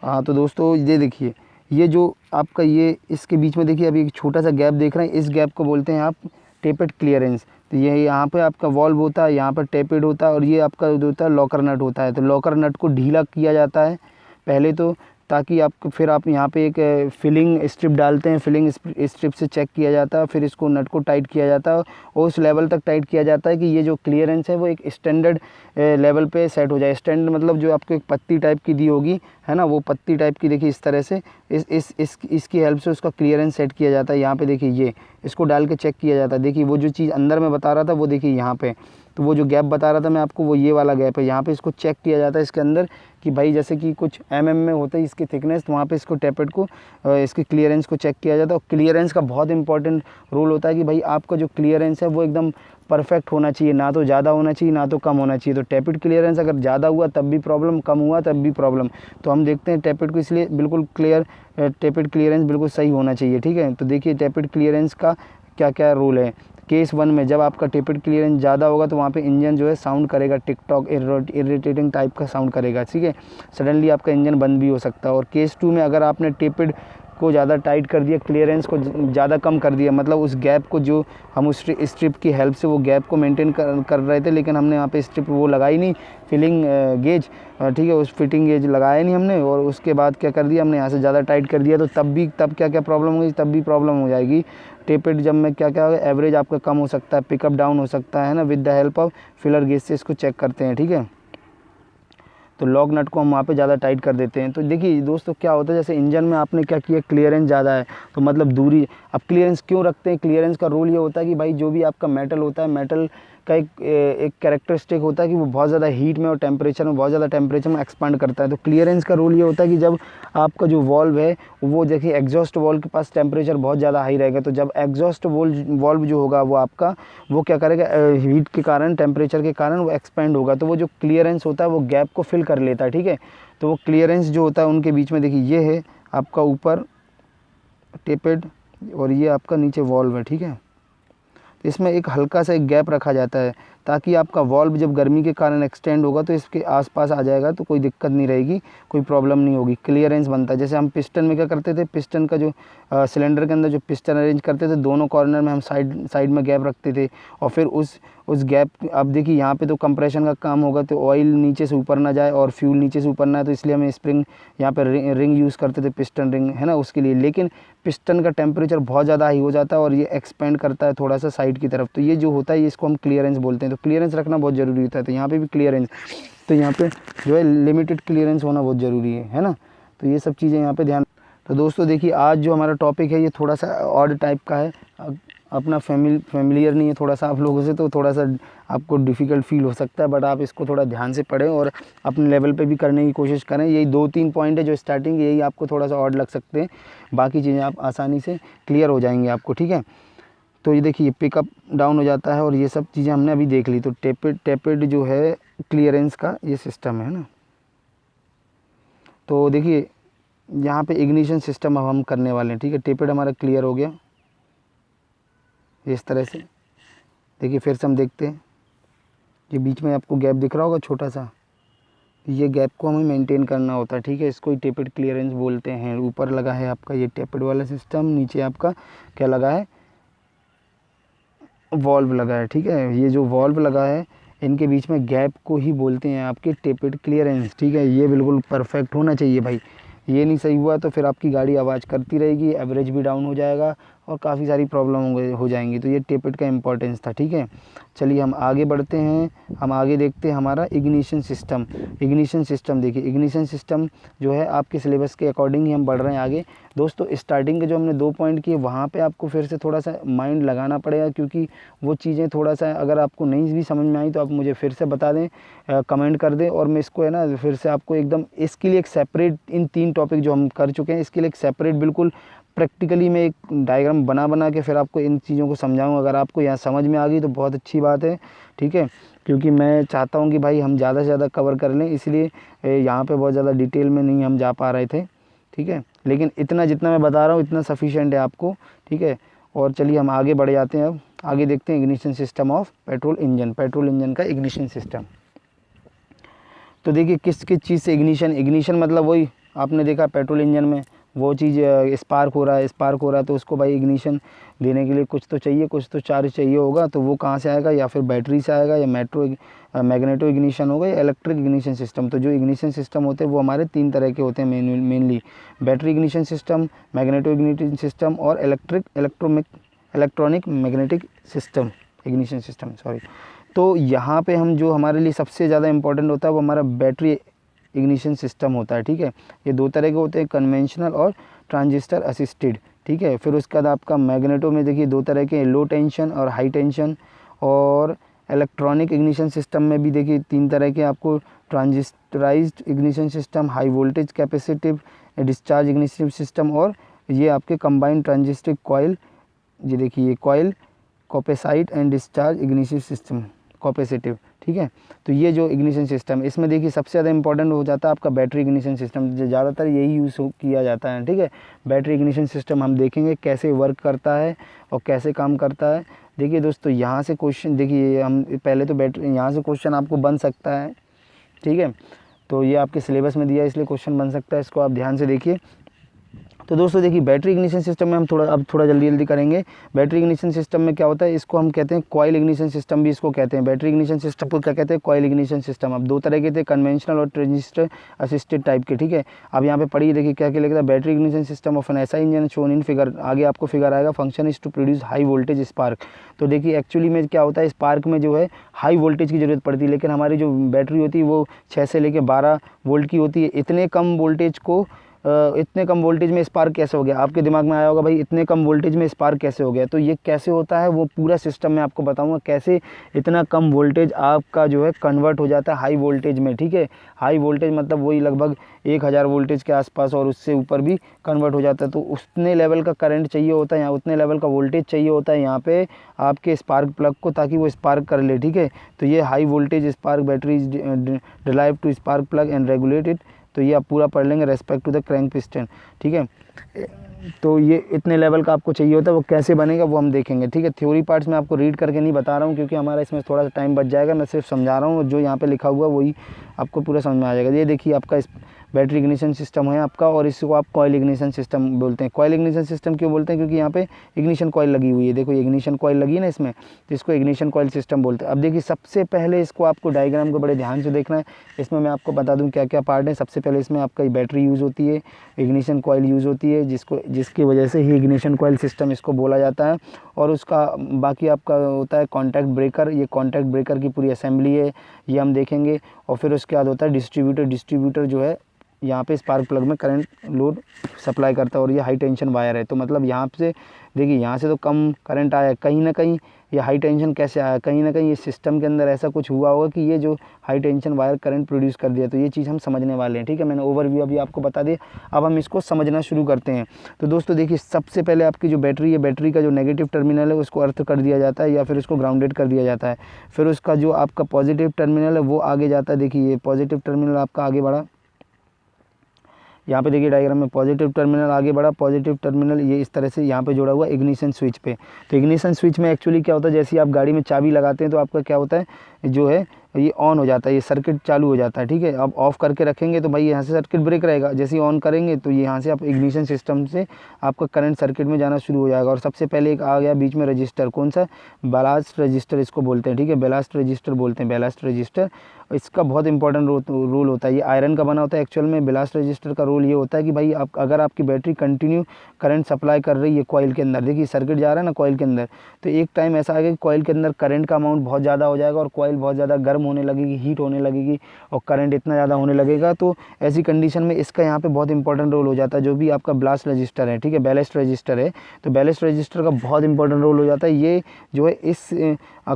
हाँ तो दोस्तों ये देखिए, ये जो आपका ये इसके बीच में देखिए अभी एक छोटा सा गैप देख रहे हैं, इस गैप को बोलते हैं आप टेपेड क्लियरेंस। तो ये यहाँ पे आपका वॉल्व होता है, यहाँ पर टेपेड होता है, और ये आपका जो होता है लॉकर नट होता है। तो लॉकर नट को ढीला किया जाता है पहले तो, ताकि आपको फिर आप यहाँ पे एक फिलिंग स्ट्रिप डालते हैं, फिलिंग स्ट्रिप से चेक किया जाता है, फिर इसको नट को टाइट किया जाता है और उस लेवल तक टाइट किया जाता है कि ये जो क्लियरेंस है वो एक स्टैंडर्ड लेवल पे सेट हो जाए। स्टैंडर्ड मतलब जो आपको एक पत्ती टाइप की दी होगी, है ना, वो पत्ती टाइप की देखिए इस तरह से इसकी हेल्प से उसका क्लियरेंस सेट किया जाता है। यहाँ पे देखिए ये इसको डाल के चेक किया जाता है। देखिए वो जो चीज़ अंदर में बता रहा था वो देखिए यहाँ पे, तो वो जो गैप बता रहा था मैं आपको, वो ये वाला गैप है। यहाँ पे इसको चेक किया जाता है इसके अंदर कि भाई जैसे कि कुछ में होता है इसकी थिकनेस, तो वहाँ पे इसको टेपेड को इसकी क्लियरेंस को चेक किया जाता है। और क्लियरेंस का बहुत इंपॉर्टेंट रोल होता है कि भाई आपका जो क्लियरेंस है वो एकदम परफेक्ट होना चाहिए, ना तो ज़्यादा होना चाहिए ना तो कम होना चाहिए। तो टेपेड क्लियरेंस अगर ज़्यादा हुआ तब भी प्रॉब्लम, कम हुआ तब भी प्रॉब्लम। तो हम देखते हैं टेपेड को, इसलिए बिल्कुल क्लियर टेपेड क्लियरेंस बिल्कुल सही होना चाहिए, ठीक है। तो देखिए टेपेड क्लियरेंस का क्या क्या रोल है। केस 1 में जब आपका टेपेड क्लियरेंस ज़्यादा होगा तो वहाँ पे इंजन जो है साउंड करेगा, टिकटॉक इरिटेटिंग टाइप का साउंड करेगा, ठीक है। सडनली आपका इंजन बंद भी हो सकता है। और केस 2 में अगर आपने टेपेड को ज़्यादा टाइट कर दिया, क्लियरेंस को ज़्यादा कम कर दिया, मतलब उस गैप को जो हम उस स्ट्रिप की हेल्प से वो गैप को मेंटेन कर रहे थे, लेकिन हमने यहाँ पे स्ट्रिप वो लगाई नहीं, फिलिंग गेज, ठीक है, उस फिटिंग गेज लगाया नहीं हमने, और उसके बाद क्या कर दिया हमने यहाँ से ज़्यादा टाइट कर दिया, तो तब क्या क्या प्रॉब्लम होगी, तब भी प्रॉब्लम हो जाएगी। टेपेड जब में क्या क्या होगा, एवरेज आपका कम हो सकता है, पिकअप डाउन हो सकता है ना, with the help of filler gauge से इसको चेक करते हैं, ठीक है। तो लॉक नट को हम वहाँ पे ज़्यादा टाइट कर देते हैं। तो देखिए दोस्तों क्या होता है, जैसे इंजन में आपने क्या किया, क्लियरेंस ज़्यादा है तो मतलब दूरी, अब क्लियरेंस क्यों रखते हैं, क्लियरेंस का रोल ये होता है कि भाई जो भी आपका मेटल होता है, मेटल का एक कैरेक्टरिस्टिक होता है कि वो बहुत ज़्यादा हीट में और टेम्परेचर में, बहुत ज़्यादा टेम्परेचर में एक्सपांड करता है। तो क्लियरेंस का रोल ये होता है कि जब आपका जो वॉल्व है वो देखिए एग्जॉस्ट वॉल्व के पास टेम्परेचर बहुत ज़्यादा हाई रहेगा, तो जब एग्जॉस्ट वॉल्व जो होगा वो आपका वो क्या करेगा, हीट के कारण, टेम्परेचर के कारण वो एक्सपेंड होगा, तो वो जो क्लियरेंस होता है वो गैप को फिल कर लेता है, ठीक है। तो वो क्लियरेंस जो होता है उनके बीच में देखिए ये है आपका ऊपर टेपेड और ये आपका नीचे वॉल्व है, ठीक है। इसमें एक हल्का सा एक गैप रखा जाता है ताकि आपका वॉल्व जब गर्मी के कारण एक्सटेंड होगा तो इसके आसपास आ जाएगा, तो कोई दिक्कत नहीं रहेगी, कोई प्रॉब्लम नहीं होगी, क्लियरेंस बनता है। जैसे हम पिस्टन में क्या करते थे, पिस्टन का जो सिलेंडर के अंदर जो पिस्टन अरेंज करते थे, दोनों कॉर्नर में हम साइड में गैप रखते थे, और फिर उस गैप, अब देखिए यहाँ पे तो कंप्रेशन का काम होगा, तो ऑयल नीचे से ऊपर ना जाए और फ्यूल नीचे से ऊपर ना, तो इसलिए हमें स्प्रिंग यहाँ पर रिंग यूज़ करते थे, पिस्टन रिंग है ना, उसके लिए। लेकिन पिस्टन का टेम्परेचर बहुत ज़्यादा हाई हो जाता है और ये एक्सपेंड करता है थोड़ा सा साइड की तरफ, तो ये जो होता है इसको हम क्लियरेंस बोलते हैं। तो क्लियरेंस रखना बहुत ज़रूरी होता है, तो यहाँ पे भी क्लियरेंस, तो यहाँ पे जो है लिमिटेड क्लियरेंस होना बहुत ज़रूरी है ना। तो ये सब चीज़ें यहाँ पे ध्यान। तो दोस्तों देखिए, आज जो हमारा टॉपिक है ये थोड़ा सा ऑड टाइप का है, अपना फैमिलियर नहीं है थोड़ा सा आप लोगों से, तो थोड़ा सा आपको डिफ़िकल्ट फील हो सकता है, बट आप इसको थोड़ा ध्यान से पढ़ें और अपने लेवल पे भी करने की कोशिश करें। यही 2-3 पॉइंट है जो स्टार्टिंग, यही आपको थोड़ा सा ऑड लग सकते हैं, बाकी चीज़ें आप आसानी से क्लियर हो जाएंगे आपको, ठीक है। तो ये देखिए पिकअप डाउन हो जाता है और ये सब चीज़ें हमने अभी देख ली। तो टेपेड जो है क्लियरेंस का ये सिस्टम है ना। तो देखिए यहाँ पे इग्निशन सिस्टम अब हम करने वाले हैं, ठीक है। टेपेड हमारा क्लियर हो गया इस तरह से। देखिए फिर से हम देखते हैं, ये बीच में आपको गैप दिख रहा होगा छोटा सा, ये गैप को हमें मेंटेन करना होता है, ठीक है। इसको ही टेपेड क्लियरेंस बोलते हैं। ऊपर लगा है आपका ये टेपेड वाला सिस्टम, नीचे आपका क्या लगा है, वॉल्व लगा है, ठीक है। ये जो वॉल्व लगा है इनके बीच में गैप को ही बोलते हैं आपके टेपेड क्लियरेंस, ठीक है। ये बिल्कुल परफेक्ट होना चाहिए भाई, ये नहीं सही हुआ तो फिर आपकी गाड़ी आवाज़ करती रहेगी, एवरेज भी डाउन हो जाएगा और काफ़ी सारी प्रॉब्लम हो जाएंगी। तो ये टेपेड का इंपॉर्टेंस था, ठीक है। चलिए हम आगे बढ़ते हैं, हम आगे देखते हैं हमारा इग्निशन सिस्टम। इग्निशन सिस्टम देखिए, इग्निशन सिस्टम जो है आपके सिलेबस के अकॉर्डिंग ही हम बढ़ रहे हैं आगे। दोस्तों स्टार्टिंग के जो हमने 2 पॉइंट किए वहाँ पे आपको फिर से थोड़ा सा माइंड लगाना पड़ेगा, क्योंकि वो चीज़ें थोड़ा सा अगर आपको नहीं भी समझ में आई तो आप मुझे फिर से बता दें, कमेंट कर दें, और मैं इसको है ना फिर से आपको एकदम इसके लिए एक सेपरेट, इन 3 टॉपिक जो हम कर चुके हैं इसके लिए एक सेपरेट बिल्कुल प्रैक्टिकली मैं एक डायग्राम बना के फिर आपको इन चीज़ों को समझाऊंगा। अगर आपको यहाँ समझ में आ गई तो बहुत अच्छी बात है, ठीक है, क्योंकि मैं चाहता हूँ कि भाई हम ज़्यादा से ज़्यादा कवर कर लें, इसलिए यहाँ पे बहुत ज़्यादा डिटेल में नहीं हम जा पा रहे थे, ठीक है। लेकिन इतना जितना मैं बता रहा हूँ इतना सफिशिएंट है आपको, ठीक है। और चलिए हम आगे बढ़ जाते हैं, अब आगे देखते हैं ignition system of petrol engine का इग्निशन सिस्टम। तो देखिए किस चीज़ से इग्निशन मतलब वही आपने देखा पेट्रोल इंजन में वो चीज़ स्पार्क हो रहा है तो उसको भाई इग्निशन देने के लिए कुछ तो चाहिए, कुछ तो चार्ज चाहिए होगा। तो वो कहाँ से आएगा, या फिर बैटरी से आएगा, या मैग्नेटो इग्निशन होगा, या इलेक्ट्रिक इग्निशन सिस्टम। तो जो इग्निशन सिस्टम होते हैं वो हमारे 3 तरह के होते हैं mainly, battery ignition system, magneto ignition system और electronic magnetic system ignition system, sorry. तो यहाँ पे हम जो हमारे लिए सबसे ज़्यादा इंपॉर्टेंट होता है वो हमारा बैटरी इग्निशन सिस्टम होता है, ठीक है। ये 2 तरह के होते हैं, कन्वेंशनल और ट्रांजिस्टर असिस्टेड, ठीक है। फिर उसके बाद आपका मैग्नेटो में देखिए 2 तरह के, लो टेंशन और हाई टेंशन। और इलेक्ट्रॉनिक इग्निशन सिस्टम में भी देखिए 3 तरह के आपको, transistorized ignition system, high voltage capacitive discharge ignition system, और ये आपके कंबाइंड ट्रांजिस्टर कॉइल, ये देखिए ये coil capacitor and discharge ignition system capacitive, ठीक है। तो ये जो इग्निशन सिस्टम, इसमें देखिए सबसे ज़्यादा इंपॉर्टेंट हो जाता है आपका बैटरी इग्निशन सिस्टम, जो ज़्यादातर यही यूज़ किया जाता है, ठीक है। बैटरी इग्निशन सिस्टम हम देखेंगे कैसे वर्क करता है और कैसे काम करता है। देखिए दोस्तों यहाँ से क्वेश्चन, देखिए हम पहले तो बैटरी, यहाँ से क्वेश्चन आपको बन सकता है, ठीक है। तो ये आपके सिलेबस में दिया है इसलिए क्वेश्चन बन सकता है, इसको आप ध्यान से देखिए। तो दोस्तों देखिए बैटरी इग्निशन सिस्टम में हम थोड़ा जल्दी करेंगे। बैटरी इग्निशन सिस्टम में क्या होता है, इसको हम कहते हैं कॉइल इग्निशन सिस्टम भी इसको कहते हैं। बैटरी इग्निशन सिस्टम को क्या कहते हैं, कॉइल इग्निशन सिस्टम। अब 2 तरह के थे, कन्वेंशनल और ट्रांजिस्टर असिस्टेड टाइप के, ठीक है। अब यहाँ पे पढ़िए, देखिए क्या क्या लिखा है, battery ignition system of an ऐसा इंजन शोन इन फिगर, आगे आपको फिगर आएगा, function is to produce high voltage spark. तो देखिए एक्चुअली में क्या होता है, स्पार्क में जो है हाई वोल्टेज की ज़रूरत पड़ती है, लेकिन हमारी जो बैटरी होती है वो 6 से लेकर 12 वोल्ट की होती है। इतने कम वोल्टेज में स्पार्क कैसे हो गया, आपके दिमाग में आया होगा भाई इतने कम वोल्टेज में स्पार्क कैसे हो गया। तो ये कैसे होता है वो पूरा सिस्टम मैं आपको बताऊंगा, कैसे इतना कम वोल्टेज आपका जो है कन्वर्ट हो जाता है हाई वोल्टेज में, ठीक है। हाई वोल्टेज मतलब वही लगभग 1000 वोल्टेज के आसपास और उससे ऊपर भी कन्वर्ट हो जाता है। तो उतने लेवल का करंट चाहिए होता है, यहाँ उतने लेवल का वोल्टेज चाहिए होता है यहाँ पे आपके स्पार्क प्लग को, ताकि वो स्पार्क कर ले, ठीक है। तो ये high voltage spark battery derive to spark plug and regulated तो ये आप पूरा पढ़ लेंगे, respect to the crank piston, ठीक है। तो ये इतने लेवल का आपको चाहिए होता है, वो कैसे बनेगा वो हम देखेंगे, ठीक है। थ्योरी पार्ट्स में आपको रीड करके नहीं बता रहा हूँ क्योंकि हमारा इसमें थोड़ा सा टाइम बच जाएगा, मैं सिर्फ समझा रहा हूँ, जो यहाँ पे लिखा हुआ वही आपको पूरा समझ में आ जाएगा। ये देखिए आपका इस बैटरी इग्निशन सिस्टम है आपका, और इसको आप कॉइल इग्निशन सिस्टम बोलते हैं। कॉइल इग्निशन सिस्टम क्यों बोलते हैं, क्योंकि यहाँ पे इग्निशन कॉइल लगी हुई है, देखो ये इग्निशन कॉइल लगी है ना इसमें, तो इसको इग्निशन कॉइल सिस्टम बोलते हैं। अब देखिए सबसे पहले इसको आपको डायग्राम को बड़े ध्यान से देखना है, इसमें मैं आपको बता दूं क्या क्या पार्ट है। सबसे पहले इसमें आपका बैटरी यूज़ होती है, इग्निशन कॉइल यूज़ होती है, जिसकी वजह से ही इग्निशन कॉइल सिस्टम इसको बोला जाता है। और उसका बाकी आपका होता है कॉन्टैक्ट ब्रेकर, ये कॉन्टैक्ट ब्रेकर की पूरी असेंबली है, ये हम देखेंगे। और फिर उसके बाद होता है डिस्ट्रीब्यूटर जो है यहाँ पे स्पार्क प्लग में करंट लोड सप्लाई करता है, और ये हाई टेंशन वायर है। तो मतलब यहाँ से देखिए यहाँ से तो कम करंट आया, कहीं ना कहीं ये हाई टेंशन कैसे आया, कहीं ना कहीं ये सिस्टम के अंदर ऐसा कुछ हुआ होगा कि ये जो high tension wire current produce कर दिया। तो ये चीज़ हम समझने वाले हैं, ठीक है। मैंने ओवरव्यू अभी आपको बता दिया, अब हम इसको समझना शुरू करते हैं। तो दोस्तों देखिए सबसे पहले आपकी जो बैटरी है, बैटरी का जो नेगेटिव टर्मिनल है उसको अर्थ कर दिया जाता है या फिर उसको ग्राउंडेड कर दिया जाता है। फिर उसका जो आपका पॉजिटिव टर्मिनल है वो आगे जाता है, देखिए ये पॉजिटिव टर्मिनल आपका आगे बढ़ा, यहाँ पे देखिए डायग्राम में पॉजिटिव टर्मिनल आगे बढ़ा, पॉजिटिव टर्मिनल ये इस तरह से यहाँ पे जुड़ा हुआ इग्निशन स्विच पे। तो इग्निशन स्विच में एक्चुअली क्या होता है, जैसे आप गाड़ी में चाबी लगाते हैं तो आपका क्या होता है, जो है ये ऑन हो जाता है, ये सर्किट चालू हो जाता है, ठीक है। अब ऑफ करके रखेंगे तो भाई यहाँ से सर्किट ब्रेक रहेगा, जैसे ही ऑन करेंगे तो ये यहाँ से आप इग्निशन सिस्टम से आपका करंट सर्किट में जाना शुरू हो जाएगा। और सबसे पहले एक आ गया बीच में रजिस्टर, कौन सा, बैलास्ट रजिस्टर इसको बोलते हैं, ठीक है, बैलास्ट रजिस्टर बोलते हैं, बैलास्ट रजिस्टर। इसका बहुत इंपॉर्टेंट रोल होता है, ये आयरन का बना होता है एक्चुअल में। बैलास्ट रजिस्टर का रोल ये होता है कि भाई आप अगर आपकी बैटरी कंटिन्यू करंट सप्लाई कर रही है कॉइल के अंदर, देखिए सर्किट जा रहा है ना कॉइल के अंदर, तो एक टाइम ऐसा आएगा कि कॉइल के अंदर करंट का अमाउंट बहुत ज़्यादा हो जाएगा और कॉइल बहुत ज़्यादा गर्म होने लगेगी, हीट होने लगेगी और करंट इतना ज़्यादा होने लगेगा। तो ऐसी कंडीशन में इसका यहाँ पे बहुत इंपॉर्टेंट रोल हो जाता है, जो भी आपका ब्लास्ट रजिस्टर है, ठीक है, बैलेस्ट रजिस्टर है, तो बैलेस्ट रजिस्टर का बहुत इंपॉर्टेंट रोल हो जाता है। ये जो है इस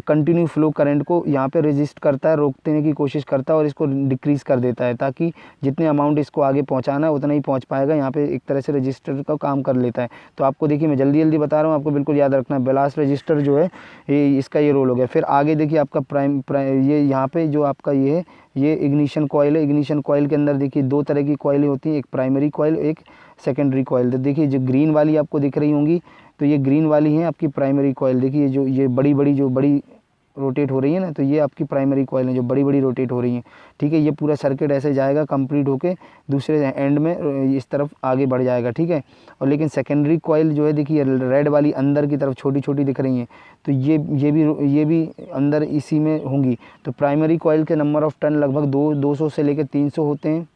कंटिन्यू फ्लो करंट को यहाँ पे रजिस्ट करता है, रोकने की कोशिश करता है और इसको डिक्रीज कर देता है, ताकि जितने अमाउंट इसको आगे पहुँचाना है उतना ही पहुँच पाएगा। यहाँ पे एक तरह से रजिस्टर का काम कर लेता है। तो आपको देखिए मैं जल्दी जल्दी बता रहा हूँ, आपको बिल्कुल याद रखना है, बैलेस्ट रजिस्टर जो है इसका ये रोल हो गया। फिर आगे देखिए आपका ये यहाँ पे जो आपका ये है, ये इग्निशन कॉइल है। इग्निशन कॉइल के अंदर देखिए दो तरह की कॉइलें होती हैं, एक प्राइमरी कॉइल, एक सेकेंडरी कॉइल। तो देखिए जो ग्रीन वाली आपको दिख रही होंगी, तो ये ग्रीन वाली है आपकी प्राइमरी कॉइल। देखिए जो ये बड़ी रोटेट हो रही है ना, तो ये आपकी प्राइमरी कॉइल है जो बड़ी बड़ी रोटेट हो रही हैं, ठीक है। ये पूरा सर्किट ऐसे जाएगा कंप्लीट होके दूसरे एंड में इस तरफ आगे बढ़ जाएगा, ठीक है। और लेकिन सेकेंडरी कॉइल जो है देखिए रेड वाली अंदर की तरफ छोटी छोटी दिख रही हैं, तो ये भी अंदर इसी में होंगी। तो प्राइमरी कॉइल के नंबर ऑफ टर्न लगभग 200 से लेकर 300 होते हैं,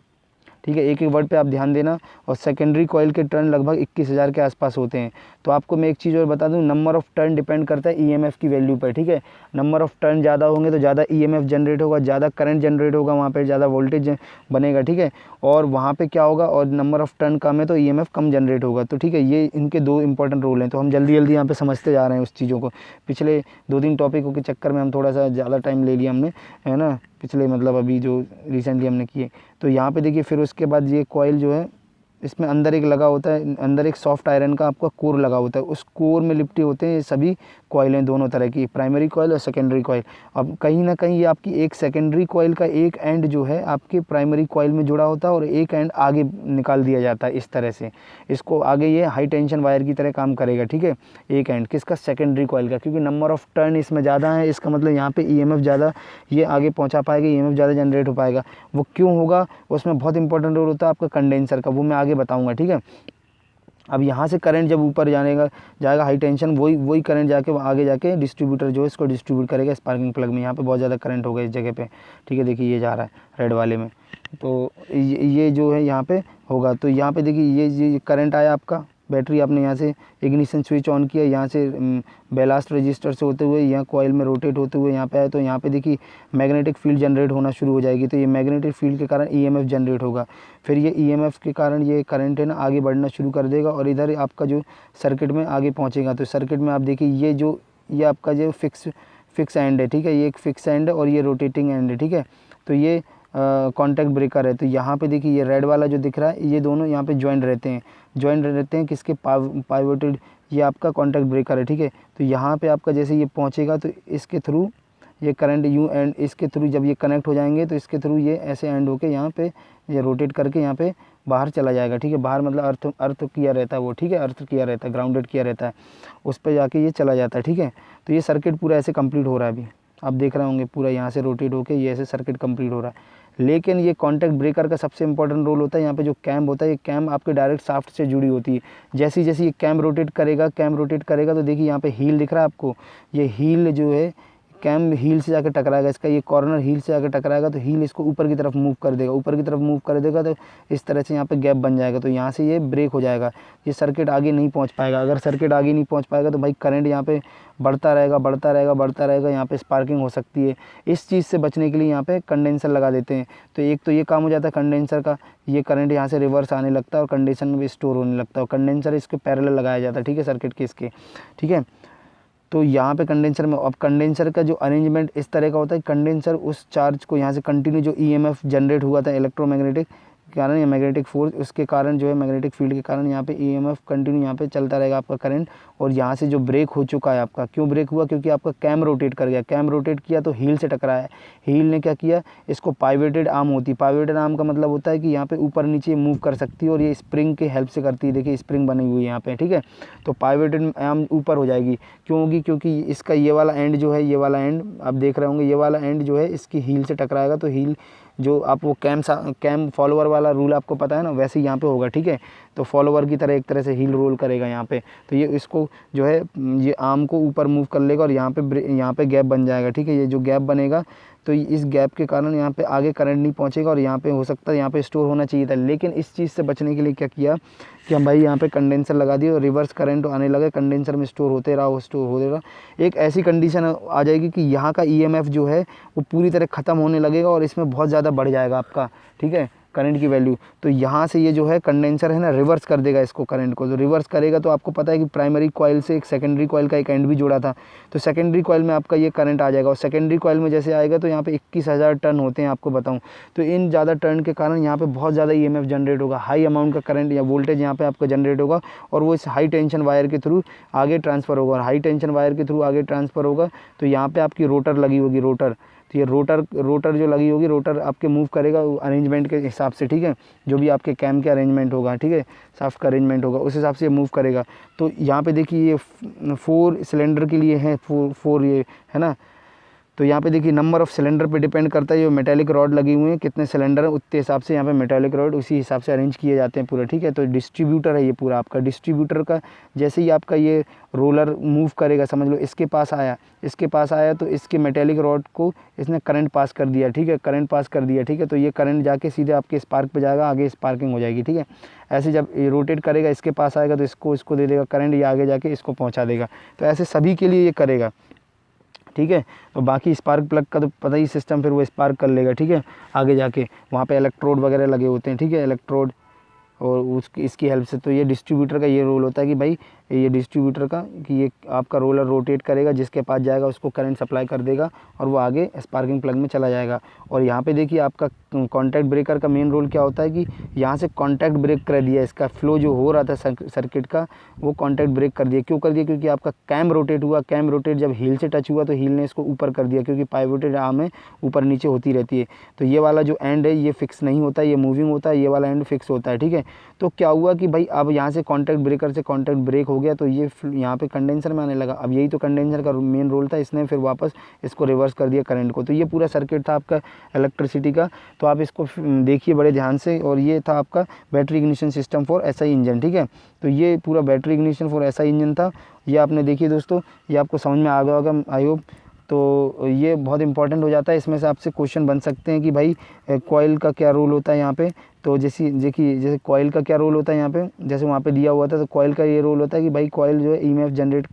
ठीक है, एक एक वर्ड पे आप ध्यान देना। और सेकेंडरी कॉइल के टर्न लगभग 21,000 के आसपास होते हैं। तो आपको मैं एक चीज़ और बता दूं, नंबर ऑफ टर्न डिपेंड करता है ईएमएफ की वैल्यू पर, ठीक है। नंबर ऑफ टर्न ज़्यादा होंगे तो ज़्यादा ईएमएफ जनरेट होगा, ज़्यादा करंट जनरेट होगा, वहाँ पे ज़्यादा वोल्टेज बनेगा, ठीक है। और वहाँ पे क्या होगा, और नंबर ऑफ टर्न कम है तो ईएमएफ कम जनरेट होगा। तो ठीक है, ये इनके दो इंपॉर्टेंट रोल हैं। तो हम जल्दी जल्दी यहाँ पे समझते जा रहे हैं उस चीज़ों को। पिछले 2-3 टॉपिकों के चक्कर में हम थोड़ा सा ज़्यादा टाइम ले लिया हमने, है ना, पिछले मतलब अभी जो रिसेंटली हमने किए। तो यहाँ पे देखिए फिर उसके बाद ये कॉइल जो है इसमें अंदर एक लगा होता है, अंदर एक सॉफ्ट आयरन का आपका कोर लगा होता है, उस कोर में लिपटे होते हैं ये सभी कॉइलें, दोनों तरह की, प्राइमरी कॉइल और सेकेंडरी कॉइल। अब कहीं ना कहीं ये आपकी एक सेकेंडरी कॉइल का एक एंड जो है आपके प्राइमरी कॉइल में जुड़ा होता है और एक एंड आगे निकाल दिया जाता है इस तरह से। इसको आगे ये हाई टेंशन वायर की तरह काम करेगा, ठीक है, एक एंड किसका, सेकेंडरी कॉइल का, क्योंकि नंबर ऑफ टर्न इसमें ज़्यादा है, इसका मतलब यहाँ पे ईएमएफ ज़्यादा ये आगे पहुँचा पाएगा, ईएमएफ ज़्यादा जनरेट हो पाएगा। वो क्यों होगा, उसमें बहुत इंपॉर्टेंट रोल होता है आपका कंडेंसर का, वो मैं आगे बताऊँगा, ठीक है। अब यहाँ से करंट जब ऊपर जाएगा हाई टेंशन, वही करंट जाके आगे जाके डिस्ट्रीब्यूटर जो है इसको डिस्ट्रीब्यूट करेगा स्पार्किंग प्लग में। यहाँ पे बहुत ज़्यादा करंट होगा इस जगह पे, ठीक है, देखिए ये जा रहा है रेड वाले में, तो ये जो है यहाँ पे होगा। तो यहाँ पे देखिए ये करंट आया आपका, बैटरी आपने यहाँ से इग्निशन स्विच ऑन किया, यहाँ से बैलास्ट रजिस्टर से होते हुए यहाँ कॉइल में रोटेट होते हुए यहाँ पे आए, तो यहाँ पे देखिए मैग्नेटिक फील्ड जनरेट होना शुरू हो जाएगी। तो ये मैग्नेटिक फील्ड के कारण ईएमएफ जनरेट होगा, फिर ये ईएमएफ के कारण ये करंट है ना आगे बढ़ना शुरू कर देगा और इधर आपका जो सर्किट में आगे पहुँचेगा। तो सर्किट में आप देखिए ये आपका जो फिक्स एंड है, ठीक है, ये एक फिक्स एंड है और ये रोटेटिंग एंड है, ठीक है। तो ये कॉन्टैक्ट ब्रेकर है। तो यहाँ पे देखिए ये रेड वाला जो दिख रहा है, ये दोनों यहाँ पे ज्वाइंट रहते हैं किसके, पाइवोटेड, ये आपका कॉन्टैक्ट ब्रेकर है, ठीक है। तो यहाँ पे आपका जैसे ये पहुँचेगा तो इसके थ्रू ये करंट यूँ एंड इसके थ्रू जब ये कनेक्ट हो जाएंगे तो इसके थ्रू ये ऐसे एंड होके यहाँ पे ये रोटेट करके यहाँ पे बाहर चला जाएगा, ठीक है। बाहर मतलब अर्थ किया रहता है वो, ठीक है, अर्थ किया रहता है, ग्राउंडेड किया रहता है, उस पर जाके ये चला जाता है, ठीक है। तो ये सर्किट पूरा ऐसे कंप्लीट हो रहा है। अभी आप देख रहे होंगे पूरा यहाँ से रोटेट होके ये ऐसे सर्किट कंप्लीट हो रहा है। लेकिन ये कॉन्टैक्ट ब्रेकर का सबसे इंपॉर्टेंट रोल होता है यहाँ पे जो कैम होता है, ये कैम आपके डायरेक्ट शाफ्ट से जुड़ी होती है। जैसे जैसे ये कैम रोटेट करेगा तो देखिए यहाँ पे हील दिख रहा है आपको, ये हील जो है कैम हील से जाकर टकराएगा, इसका ये कॉर्नर हील से जाकर टकराएगा तो हील इसको ऊपर की तरफ मूव कर देगा, ऊपर की तरफ मूव कर देगा तो इस तरह से यहाँ पे गैप बन जाएगा, तो यहाँ से ये ब्रेक हो जाएगा, ये सर्किट आगे नहीं पहुँच पाएगा। अगर सर्किट आगे नहीं पहुँच पाएगा तो भाई करंट यहाँ पे बढ़ता रहेगा, यहाँ पे स्पार्किंग हो सकती है। इस चीज़ से बचने के लिए यहाँ पे कंडेंसर लगा देते हैं, तो एक तो ये काम हो जाता है कंडेंसर का, ये करंट यहाँ से रिवर्स आने लगता है और कंडेंसर में भी स्टोर होने लगता है, और कंडेंसर इसके पैरेलल लगाया जाता है, ठीक है, सर्किट के इसके, ठीक है। तो यहाँ पे कंडेंसर में अब कंडेंसर का जो अरेंजमेंट इस तरह का होता है, कंडेंसर उस चार्ज को यहाँ से कंटिन्यू जो ईएमएफ जनरेट हुआ था इलेक्ट्रोमैग्नेटिक कारण या मैग्नेटिक फोर्स, उसके कारण जो है मैग्नेटिक फील्ड के कारण यहाँ पे ईएमएफ कंटिन्यू यहाँ पे चलता रहेगा आपका करंट। और यहाँ से जो ब्रेक हो चुका है आपका, क्यों ब्रेक हुआ, क्योंकि आपका कैम रोटेट कर गया, कैम रोटेट किया तो हील से टकराया, हील ने क्या किया, इसको पाइवेटेड आर्म होती है, पाइवेटेड आर्म का मतलब होता है कि यहाँ पे ऊपर नीचे मूव कर सकती है और ये स्प्रिंग के हेल्प से करती है, देखिए स्प्रिंग बनी हुई है यहाँ पे, ठीक है। तो पाइवेटेड आर्म ऊपर हो जाएगी, क्यों होगी, क्योंकि इसका ये वाला एंड जो है, ये वाला एंड आप देख रहे होंगे, ये वाला एंड जो है इसकी हील से टकराएगा, तो हील जो आप वो कैम फॉलोअर वाला रूल आपको पता है ना, वैसे यहाँ पे होगा, ठीक है। तो फॉलोअर की तरह एक तरह से हील रोल करेगा यहाँ पे, तो ये इसको जो है ये आर्म को ऊपर मूव कर लेगा और यहाँ पे गैप बन जाएगा, ठीक है। ये जो गैप बनेगा तो इस गैप के कारण यहाँ पे आगे करंट नहीं पहुँचेगा और यहाँ पे हो सकता है यहाँ पे स्टोर होना चाहिए था, लेकिन इस चीज़ से बचने के लिए क्या किया कि हम भाई यहाँ पे कंडेंसर लगा दिए और रिवर्स करंट आने लगे, कंडेंसर में स्टोर होते रहा। एक ऐसी कंडीशन आ जाएगी कि यहाँ का ईएमएफ जो है वो पूरी तरह ख़त्म होने लगेगा और इसमें बहुत ज़्यादा बढ़ जाएगा आपका, ठीक है, करंट की वैल्यू। तो यहाँ से ये जो है कंडेंसर है ना, रिवर्स कर देगा इसको, करंट को। तो रिवर्स करेगा तो आपको पता है कि प्राइमरी कॉइल से एक सेकेंडरी कॉइल का एक एंड भी जोड़ा था, तो सेकेंडरी कॉइल में आपका ये करंट आ जाएगा और सेकेंडरी कॉइल में जैसे आएगा तो यहाँ पे 21,000 टर्न होते हैं आपको बताऊँ। तो इन ज़्यादा टर्न के कारण यहाँ पे बहुत ज़्यादा ईएमएफ जनरेट होगा, हाई अमाउंट का करंट या वोल्टेज यहाँ पे आपका जनरेट होगा और वो इस हाई टेंशन वायर के थ्रू आगे ट्रांसफ़र होगा, और हाई टेंशन वायर के थ्रू आगे ट्रांसफ़र होगा तो यहाँ पर आपकी रोटर लगी होगी, रोटर, तो ये रोटर जो लगी होगी, रोटर आपके मूव करेगा अरेंजमेंट के हिसाब से, ठीक है, जो भी आपके कैम के अरेंजमेंट होगा, ठीक है, शाफ्ट का अरेंजमेंट होगा उस हिसाब से ये मूव करेगा। तो यहाँ पे देखिए ये 4 सिलेंडर के लिए है, 4 ये है ना, तो यहाँ पे देखिए नंबर ऑफ़ सिलेंडर पे डिपेंड करता है, जो मेटेलिक रॉड लगी हुई हैं कितने सिलेंडर हैं उतने हिसाब से यहाँ पे मेटेलिक रॉड उसी हिसाब से अरेंज किए जाते हैं पूरा, ठीक है। तो डिस्ट्रीब्यूटर है ये पूरा आपका, डिस्ट्रीब्यूटर का जैसे ही आपका ये रोलर मूव करेगा, समझ लो इसके पास आया तो इसके मेटेलिक रॉड को इसने करंट पास कर दिया, ठीक है, करंट पास कर दिया, ठीक है। तो ये करंट जाके सीधे आपके स्पार्क पे जाएगा, आगे स्पार्किंग हो जाएगी, ठीक है। ऐसे जब ये रोटेट करेगा इसके पास आएगा तो इसको दे देगा करंट, ये आगे जाके इसको पहुँचा देगा। तो ऐसे सभी के लिए ये करेगा, ठीक है। तो बाकी स्पार्क प्लग का तो पता ही सिस्टम, फिर वो स्पार्क कर लेगा, ठीक है। आगे जाके वहाँ पे इलेक्ट्रोड वगैरह लगे होते हैं, ठीक है, इलेक्ट्रोड, और इसकी हेल्प से। तो ये डिस्ट्रीब्यूटर का ये रोल होता है कि भाई ये डिस्ट्रीब्यूटर का कि ये आपका रोलर रोटेट करेगा, जिसके पास जाएगा उसको करंट सप्लाई कर देगा और वो आगे स्पार्किंग प्लग में चला जाएगा। और यहाँ पे देखिए आपका कॉन्टैक्ट ब्रेकर का मेन रोल क्या होता है कि यहाँ से कॉन्टैक्ट ब्रेक कर दिया, इसका फ्लो जो हो रहा था सर्किट का वो कॉन्टैक्ट ब्रेक कर दिया। क्यों कर दिया, क्योंकि आपका कैम रोटेट हुआ, कैम रोटेट जब हील से टच हुआ तो हील ने इसको ऊपर कर दिया, क्योंकि पाइवोटेड आर्म है ऊपर नीचे होती रहती है। तो ये वाला जो एंड है ये फिक्स नहीं होता, ये मूविंग होता है, ये वाला एंड फिक्स होता है, ठीक है। तो क्या हुआ कि भाई अब यहाँ से कॉन्टैक्ट ब्रेकर से कॉन्टैक्ट ब्रेक हो गया तो ये यहाँ पे कंडेंसर में आने लगा। अब यही तो कंडेंसर का मेन रोल था, इसने फिर वापस इसको रिवर्स कर दिया करंट को। तो ये पूरा सर्किट था आपका इलेक्ट्रिसिटी का, तो आप इसको देखिए बड़े ध्यान से। और ये था आपका battery ignition system for SI engine, ठीक है। तो ये पूरा battery ignition for SI engine था, ये आपने देखिए दोस्तों, ये आपको समझ में आ गया होगा आई होप। तो ये बहुत इंपॉर्टेंट हो जाता है, इसमें से आपसे क्वेश्चन बन सकते हैं कि भाई कॉइल का क्या रोल होता है यहाँ पे। तो जैसे कॉइल का क्या रोल होता है यहाँ पे, जैसे वहाँ पे दिया हुआ था, तो कॉइल का ये रोल होता है कि भाई कॉइल जो है ईएमएफ जनरेट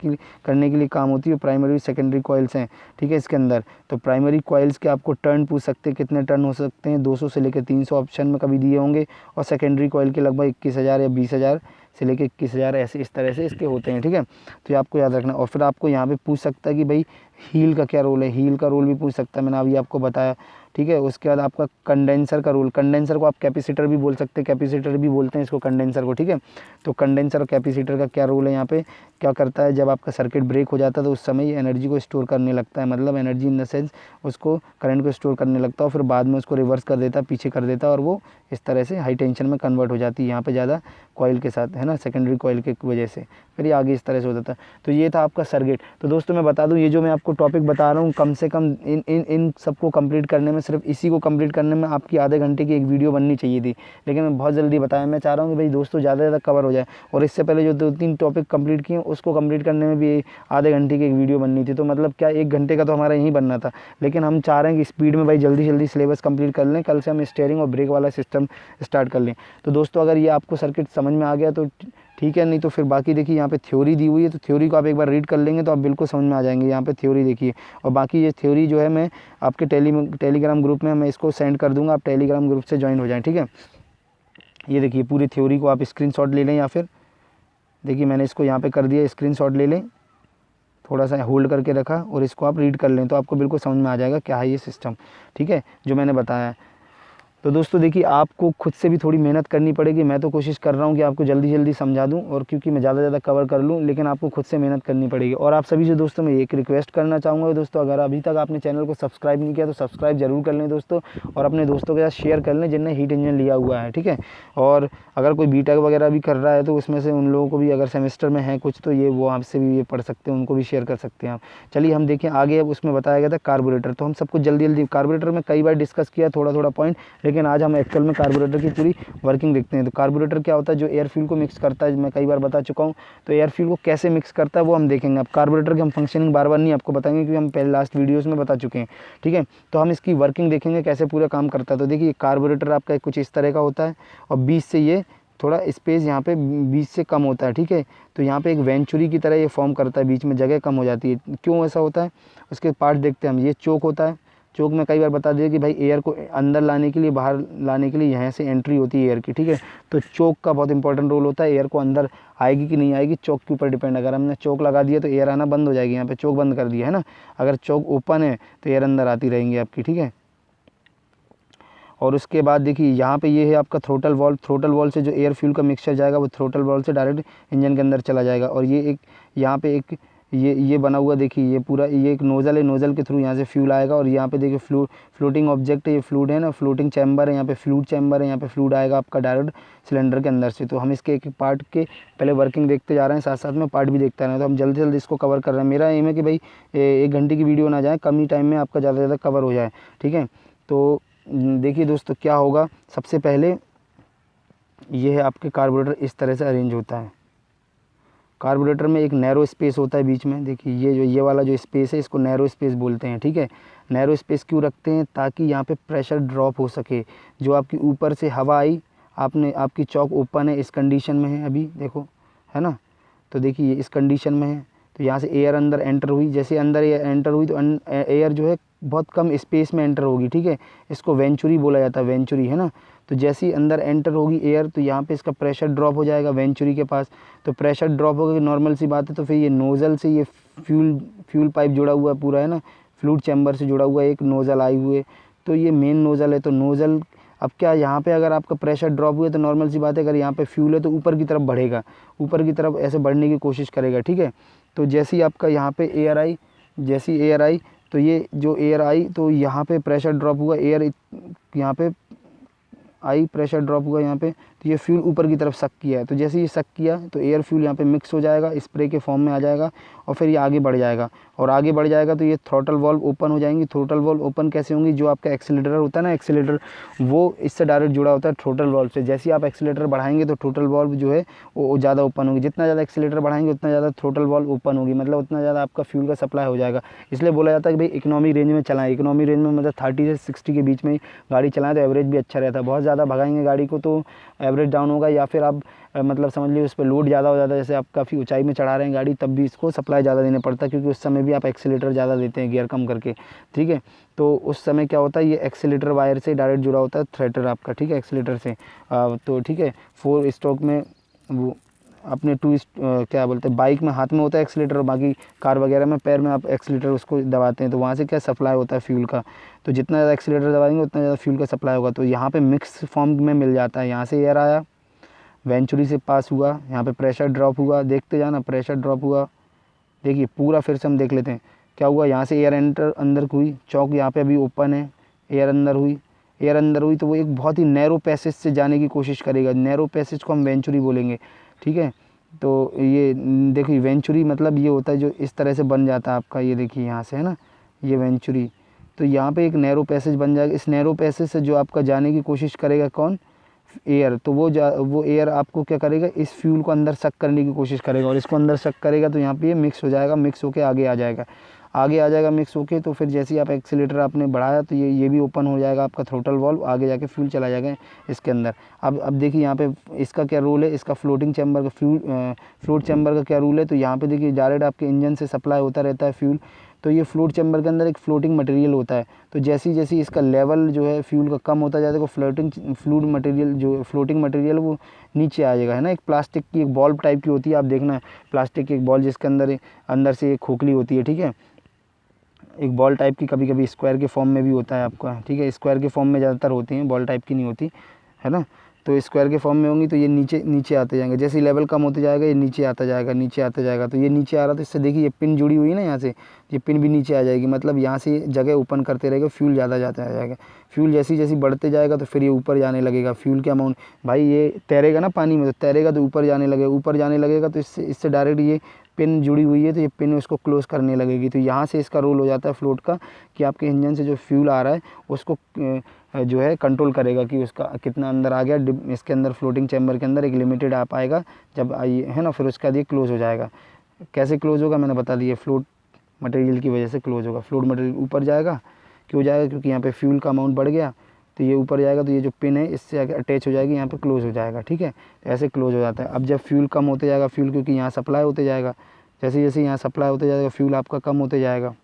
करने के लिए काम होती है। प्राइमरी सेकेंडरी कॉइल्स हैं, ठीक है, इसके अंदर। तो प्राइमरी कॉइल्स के आपको टर्न पूछ सकते हैं, कितने टर्न हो सकते हैं, 200 से लेकर 300 ऑप्शन में कभी दिए होंगे। और सेकेंडरी कॉइल के लगभग 21,000 या 20,000 से लेकर 21,000 ऐसे इस तरह से इसके होते हैं, ठीक है। तो ये आपको याद रखना। और फिर आपको यहाँ पे पूछ सकता है कि भाई हील का क्या रोल है, हील का रोल भी पूछ सकता है, मैंने अभी आपको बताया, ठीक है। उसके बाद आपका कंडेंसर का रोल, कंडेंसर को आप कैपेसिटर भी बोल सकते हैं, कैपेसिटर भी बोलते हैं इसको कंडेंसर को, ठीक है। तो कंडेंसर और कैपेसिटर का क्या रोल है यहाँ पे, क्या करता है, जब आपका सर्किट ब्रेक हो जाता है तो उस समय ये एनर्जी को स्टोर करने लगता है, मतलब एनर्जी इन द सेंस उसको करंट को स्टोर करने लगता है और फिर बाद में उसको रिवर्स कर देता है, पीछे कर देता है और वो इस तरह से हाई टेंशन में कन्वर्ट हो जाती है यहाँ पे ज़्यादा कॉइल के साथ, है ना, सेकेंडरी कॉइल की वजह से, फिर ये आगे इस तरह से हो जाता है। तो ये था आपका सर्किट। तो दोस्तों मैं बता दूं, ये जो मैं आपको टॉपिक बता रहा हूँ, कम से कम इन सबको कंप्लीट करने में, सिर्फ इसी को कंप्लीट करने में आपकी आधे घंटे की एक वीडियो बननी चाहिए थी, लेकिन मैं बहुत जल्दी बताया। मैं चाह रहा हूँ कि भाई दोस्तों ज़्यादा से ज़्यादा कवर हो जाए, और इससे पहले जो 2-3 टॉपिक कंप्लीट किए उसको कंप्लीट करने में भी आधे घंटे की एक वीडियो बननी थी। तो मतलब क्या 1 घंटे का तो हमारा यहीं बनना था, लेकिन हम चाह रहे हैं कि स्पीड में भाई जल्दी जल्दी सिलेबस कंप्लीट कर लें, कल से हम स्टीयरिंग और ब्रेक वाला सिस्टम स्टार्ट कर लें। तो दोस्तों अगर ये आपको सर्किट समझ में आ गया तो ठीक है, नहीं तो फिर बाकी देखिए यहाँ पे थ्योरी दी हुई है, तो थ्योरी को आप एक बार रीड कर लेंगे तो आप बिल्कुल समझ में आ जाएंगे। यहाँ पे थ्योरी देखिए, और बाकी ये थ्योरी जो है मैं आपके टेलीग्राम ग्रुप में मैं इसको सेंड कर दूंगा, आप टेलीग्राम ग्रुप से ज्वाइन हो जाएं, ठीक है। ये देखिए पूरी थ्योरी को आप स्क्रीनशॉट ले लें, या फिर देखिए मैंने इसको यहाँ पे कर दिया, स्क्रीनशॉट ले लें, थोड़ा सा होल्ड करके रखा और इसको आप रीड कर लें तो आपको बिल्कुल समझ में आ जाएगा क्या है ये सिस्टम, ठीक है, जो मैंने बताया है। तो दोस्तों देखिए आपको खुद से भी थोड़ी मेहनत करनी पड़ेगी। मैं तो कोशिश कर रहा हूँ कि आपको जल्दी जल्दी समझा दूँ, और क्योंकि मैं ज़्यादा से ज़्यादा कवर कर लूँ, लेकिन आपको खुद से मेहनत करनी पड़ेगी। और आप सभी से दोस्तों मैं एक रिक्वेस्ट करना चाहूँगा दोस्तों, अगर अभी तक आपने चैनल को सब्सक्राइब नहीं किया तो सब्सक्राइब जरूर कर लें दोस्तों, और अपने दोस्तों के साथ शेयर कर लें जिनने हीट इंजन लिया हुआ है, ठीक है। और अगर कोई बीटेक वगैरह भी कर रहा है तो उसमें से उन लोगों को भी अगर सेमेस्टर में है कुछ, तो ये वो आपसे भी ये पढ़ सकते हैं, उनको भी शेयर कर सकते हैं आप। चलिए हम देखें आगे। अब उसमें बताया गया था कार्बोरेटर, तो हम सबको जल्दी जल्दी, कार्बोरेटर में कई बार डिस्कस किया थोड़ा थोड़ा पॉइंट, लेकिन आज हम एक्चुअल में कार्बोरेटर की पूरी वर्किंग देखते हैं। तो कार्बोरेटर क्या होता है, जो एयर फ्यूल को मिक्स करता है, मैं कई बार बता चुका हूँ। तो एयर फ्यूल को कैसे मिक्स करता है वो हम देखेंगे। अब कार्बोरेटर की हम फंक्शनिंग बार बार नहीं आपको बताएंगे, क्योंकि हम पहले लास्ट वीडियोस में बता चुके हैं, ठीक है। तो हम इसकी वर्किंग देखेंगे कैसे पूरा काम करता है। तो देखिए कार्बोरेटर आपका कुछ इस तरह का होता है, और बीच से ये थोड़ा स्पेस यहाँ पे बीच से कम होता है, ठीक है। तो यहाँ पे एक वेंचुरी की तरह ये फॉर्म करता है, बीच में जगह कम हो जाती है। क्यों ऐसा होता है, उसके पार्ट देखते हैं हम। ये चोक होता है, चोक में कई बार बता दिया कि भाई एयर को अंदर लाने के लिए, बाहर लाने के लिए यहाँ से एंट्री होती है एयर की, ठीक है। तो चोक का बहुत इंपॉर्टेंट रोल होता है, एयर को अंदर आएगी कि नहीं आएगी चोक के ऊपर डिपेंड। अगर हमने चोक लगा दिया तो एयर आना बंद हो जाएगी, यहाँ पे चोक बंद कर दिया है ना। अगर चोक ओपन है तो एयर अंदर आती रहेंगी आपकी, ठीक है। और उसके बाद देखिए यहाँ पे ये है आपका थ्रोटल वॉल्व। थ्रोटल वॉल्व से जो एयर फ्यूल का मिक्सचर जाएगा वो थ्रोटल वॉल्व से डायरेक्ट इंजन के अंदर चला जाएगा। और ये एक यहाँ पे एक ये बना हुआ देखिए, ये पूरा ये एक नोज़ल है, नोज़ल के थ्रू यहाँ से फ्यूल आएगा। और यहाँ पे देखिए फ्लोटिंग ऑब्जेक्ट है, ये फ्लूइड है ना, फ्लोटिंग चैम्बर है, यहाँ पे फ्लूइड चैम्बर है, यहाँ पे फ्लूइड आएगा आपका डायरेक्ट सिलेंडर के अंदर से। तो हम इसके एक एक पार्ट के पहले वर्किंग देखते जा रहे हैं, साथ साथ में पार्ट भी देखते आ रहे हैं। तो हम जल्दी से जल्दी इसको कवर कर रहे हैं। मेरा एम है कि भाई 1 घंटे की वीडियो ना जाए, कम ही टाइम में आपका ज़्यादा से ज़्यादा कवर हो जाए, ठीक है। तो देखिए दोस्तों क्या होगा, सबसे पहले ये है आपके कार्बोरेटर इस तरह से अरेंज होता है। कार्बोरेटर में एक नैरो स्पेस होता है बीच में, देखिए ये वाला जो स्पेस है इसको नैरो स्पेस बोलते हैं, ठीक है। नैरो स्पेस क्यों रखते हैं, ताकि यहाँ पे प्रेशर ड्रॉप हो सके। जो आपकी ऊपर से हवा आई, आपकी चौक ओपन है, इस कंडीशन में है अभी देखो, है ना। तो देखिए इस कंडीशन में है, तो यहाँ से एयर अंदर एंटर हुई, जैसे अंदर एंटर हुई तो एयर जो है बहुत कम स्पेस में एंटर होगी, ठीक है। इसको वेंचुरी बोला जाता है, वेंचुरी, है ना। तो जैसे ही अंदर एंटर होगी एयर, तो यहाँ पे इसका प्रेशर ड्रॉप हो जाएगा वेंचुरी के पास। तो प्रेशर ड्रॉप होगा, नॉर्मल सी बात है। तो फिर ये नोज़ल से ये फ्यूल पाइप जुड़ा हुआ है पूरा, है ना, फ्लूइड चैम्बर से जुड़ा हुआ है, एक नोज़ल आई हुई है। तो ये मेन नोज़ल है। तो नोज़ल अब क्या, यहाँ पे अगर आपका प्रेशर ड्रॉप हुआ तो नॉर्मल सी बात है, अगर यहाँ पे फ्यूल है तो ऊपर की तरफ बढ़ेगा, ऊपर की तरफ ऐसे बढ़ने की कोशिश करेगा, ठीक है। तो जैसे ही आपका यहाँ पे एयर आई, जैसी एयर आई, तो ये जो एयर आई तो यहाँ पे प्रेशर ड्रॉप हुआ, एयर यहाँ पे आई, प्रेशर ड्रॉप हुआ यहाँ पे, तो ये फ्यूल ऊपर की तरफ सक किया है। तो जैसे ये सक किया तो एयर फ्यूल यहाँ पे मिक्स हो जाएगा, स्प्रे के फॉर्म में आ जाएगा, और फिर ये आगे बढ़ जाएगा। और आगे बढ़ जाएगा तो ये थ्रोटल वॉल्व ओपन हो जाएंगी। थ्रोटल वॉल्व ओपन कैसे होंगी, जो आपका एक्सीलरेटर होता है ना, एक्सीलरेटर वो इससे डायरेक्ट जुड़ा होता है थ्रोटल वॉल्व से। जैसे ही आप एक्सीलरेटर बढ़ाएंगे तो थ्रोटल वॉल्व जो है वो ज़्यादा ओपन होगी। जितना ज़्यादा एक्सीलरेटर बढ़ाएंगे उतना ज़्यादा थ्रोटल वॉल्व ओपन होगी, मतलब उतना ज़्यादा आपका फ्यूल का सप्लाई हो जाएगा। इसलिए बोला जाता है कि भाई इकोनॉमी रेंज में चलाएं। इकोनॉमी रेंज में मतलब 30 से 60 के बीच में ही गाड़ी चलाएं तो एवरेज भी अच्छा रहता है। बहुत ज़्यादा भगाएंगे गाड़ी को तो एवरेज डाउन होगा, या फिर आप मतलब समझ लीजिए उस पर लोड ज़्यादा हो जाता है। जैसे आप काफ़ी ऊंचाई में चढ़ा रहे हैं गाड़ी, तब भी इसको सप्लाई ज़्यादा देना पड़ता है, क्योंकि उस समय भी आप एक्सीलरेटर ज़्यादा देते हैं गियर कम करके, ठीक है। तो उस समय क्या होता है, ये एक्सीलरेटर वायर से डायरेक्ट जुड़ा होता है थ्रेटर आपका, ठीक है, एक्सीलरेटर से। तो ठीक है, 4 स्ट्रोक में वो अपने क्या बोलते हैं, बाइक में हाथ में होता है एक्सीलेटर, और बाकी कार वगैरह में पैर में आप एक्सीलेटर उसको दबाते हैं, तो वहाँ से क्या सप्लाई होता है फ्यूल का। तो जितना ज़्यादा एक्सीलेटर दबाएंगे उतना ज़्यादा फ्यूल का सप्लाई होगा। तो यहाँ पे मिक्स फॉर्म में मिल जाता है। यहाँ से एयर आया, वेंचुरी से पास हुआ, यहाँ पे प्रेशर ड्रॉप हुआ, देखते जाना प्रेशर ड्रॉप हुआ। देखिए पूरा फिर से हम देख लेते हैं क्या हुआ। यहाँ से एयर एंटर अंदर हुई, चौक यहाँ पे अभी ओपन है, एयर अंदर हुई, एयर अंदर हुई तो वो एक बहुत ही नैरो पैसेज से जाने की कोशिश करेगा। नैरो पैसेज को हम वेंचुरी बोलेंगे, ठीक है। तो ये देखिए वेंचुरी मतलब ये होता है जो इस तरह से बन जाता है आपका, ये देखिए यहाँ से है ना, ये वेंचुरी। तो यहाँ पे एक नैरो पैसेज बन जाएगा। इस नैरो पैसेज से जो आपका जाने की कोशिश करेगा कौन, एयर, तो वो एयर आपको क्या करेगा, इस फ्यूल को अंदर सक करने की कोशिश करेगा, और इसको अंदर सक करेगा तो यहाँ पे ये मिक्स हो जाएगा, मिक्स होके आगे आ जाएगा, आगे आ जाएगा मिक्स होके। तो फिर जैसे ही आप एक्सीलेटर आपने बढ़ाया तो ये भी ओपन हो जाएगा आपका थ्रोटल वाल्व, आगे जाके फ्यूल चला जाएगा इसके अंदर। अब देखिए यहाँ पे इसका क्या रोल है, इसका फ्लोटिंग चैम्बर का फ्लोट चैम्बर का क्या रूल है। तो यहाँ पे देखिए डायरेक्ट आपके इंजन से सप्लाई होता रहता है फ्यूल। तो ये फ्लोट चैम्बर के अंदर एक फ्लोटिंग मटेरियल होता है। तो जैसे जैसे इसका लेवल जो है फ्यूल का कम होता जाएगा, फ्लूइड मटेरियल जो फ्लोटिंग मटेरियल वो नीचे आ जाएगा, है ना। एक प्लास्टिक की एक बॉल टाइप की होती है, आप देखना, प्लास्टिक की एक बॉल जिसके अंदर से एक खोखली होती है, ठीक है। एक बॉल टाइप की, कभी कभी स्क्वायर के फॉर्म में भी होता है आपका, ठीक है। स्क्वायर के फॉर्म में ज़्यादातर होती हैं, बॉल टाइप की नहीं होती, है ना। तो स्क्वायर के फॉर्म में होंगी तो ये नीचे आते जाएंगे। जैसे लेवल कम होते जाएगा ये नीचे आता जाएगा, नीचे आता जाएगा। तो ये नीचे आ रहा, तो इससे देखिए ये पिन जुड़ी हुई है ना, यहाँ से ये पिन भी नीचे आ जाएगी। मतलब यहाँ से जगह ओपन करते रहेगा, फ्यूल ज़्यादा जाता जाएगा। फ्यूल जैसी जैसी बढ़ते जाएगा तो फिर ये ऊपर जाने लगेगा। फ्यूल के अमाउंट भाई ये तैरेगा ना पानी में, तो तैरेगा तो ऊपर जाने लगेगा, ऊपर जाने लगेगा तो इससे डायरेक्ट ये पिन जुड़ी हुई है, तो ये पिन उसको क्लोज़ करने लगेगी। तो यहाँ से इसका रोल हो जाता है फ्लोट का, कि आपके इंजन से जो फ्यूल आ रहा है उसको जो है कंट्रोल करेगा कि उसका कितना अंदर आ गया। इसके अंदर फ्लोटिंग चैम्बर के अंदर एक लिमिटेड आ पाएगा, जब है ना, फिर उसका ये क्लोज़ हो जाएगा। कैसे क्लोज़ होगा मैंने बता दिया, फ्लोट मटेरियल की वजह से क्लोज़ होगा। फ्लोट मटेरियल ऊपर जाएगा, क्यों जाएगा, क्योंकि यहाँ पे फ्यूल का अमाउंट बढ़ गया, तो ये ऊपर जाएगा, तो ये जो पिन है इससे अटैच हो जाएगी, यहाँ पे क्लोज़ हो जाएगा, ठीक है। तो ऐसे क्लोज़ हो जाता है। अब जब फ्यूल कम होते जाएगा, फ्यूल क्योंकि यहाँ सप्लाई होते जाएगा, जैसे जैसे यहाँ सप्लाई होते जाएगा फ्यूल आपका कम होते जाएगा,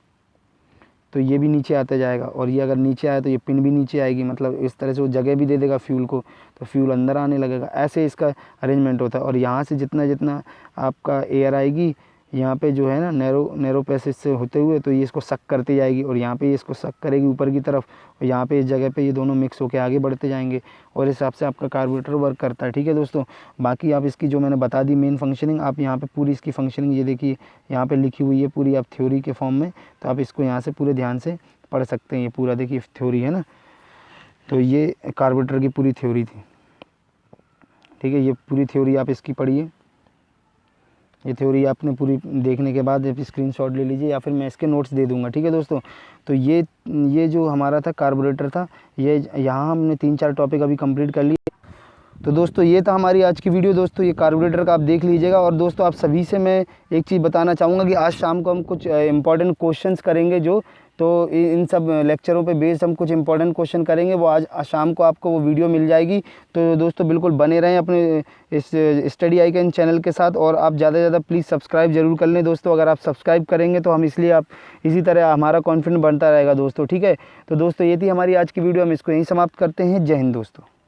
तो ये भी नीचे आता जाएगा। और ये अगर नीचे आए तो ये पिन भी नीचे आएगी, मतलब इस तरह से वो जगह भी दे देगा फ्यूल को, तो फ्यूल अंदर आने लगेगा। ऐसे इसका अरेंजमेंट होता है। और यहाँ से जितना जितना आपका एयर आएगी यहाँ पे जो है ना, नैरो पैसेज से होते हुए, तो ये इसको सक करती जाएगी, और यहाँ पे ये इसको सक करेगी ऊपर की तरफ, और यहाँ पे इस जगह पे ये दोनों मिक्स होकर आगे बढ़ते जाएंगे, और इस हिसाब से आपका कार्बोरेटर वर्क करता है, ठीक है दोस्तों। बाकी आप इसकी जो मैंने बता दी मेन फंक्शनिंग, आप यहाँ पे पूरी इसकी फंक्शनिंग ये देखिए यहाँ पे लिखी हुई है पूरी, आप थ्योरी के फॉर्म में, तो आप इसको यहाँ से पूरे ध्यान से पढ़ सकते हैं। ये पूरा देखिए थ्योरी है ना, तो ये कार्बोरेटर की पूरी थ्योरी थी, ठीक है। ये पूरी थ्योरी आप इसकी पढ़िए। ये थ्योरी आपने पूरी देखने के बाद स्क्रीनशॉट ले लीजिए, या फिर मैं इसके नोट्स दे दूंगा, ठीक है दोस्तों। तो ये जो हमारा था कार्बोरेटर था, ये यहाँ हमने 3-4 टॉपिक अभी कंप्लीट कर लिए। तो दोस्तों ये था हमारी आज की वीडियो। दोस्तों ये कार्बोरेटर का आप देख लीजिएगा। और दोस्तों आप सभी से मैं एक चीज़ बताना चाहूँगा कि आज शाम को हम कुछ इंपॉर्टेंट क्वेश्चंस करेंगे, तो इन सब लेक्चरों पे बेस्ड हम कुछ इंपॉर्टेंट क्वेश्चन करेंगे। वो आज शाम को आपको वो वीडियो मिल जाएगी। तो दोस्तों बिल्कुल बने रहें अपने इस स्टडी आइकन चैनल के साथ, और आप ज़्यादा से ज़्यादा प्लीज़ सब्सक्राइब जरूर कर लें दोस्तों। अगर आप सब्सक्राइब करेंगे तो हम इसलिए आप इसी तरह हमारा कॉन्फिडेंस बढ़ता रहेगा दोस्तों, ठीक है। तो दोस्तों ये थी हमारी आज की वीडियो, हम इसको यहीं समाप्त करते हैं। जय हिंद दोस्तों।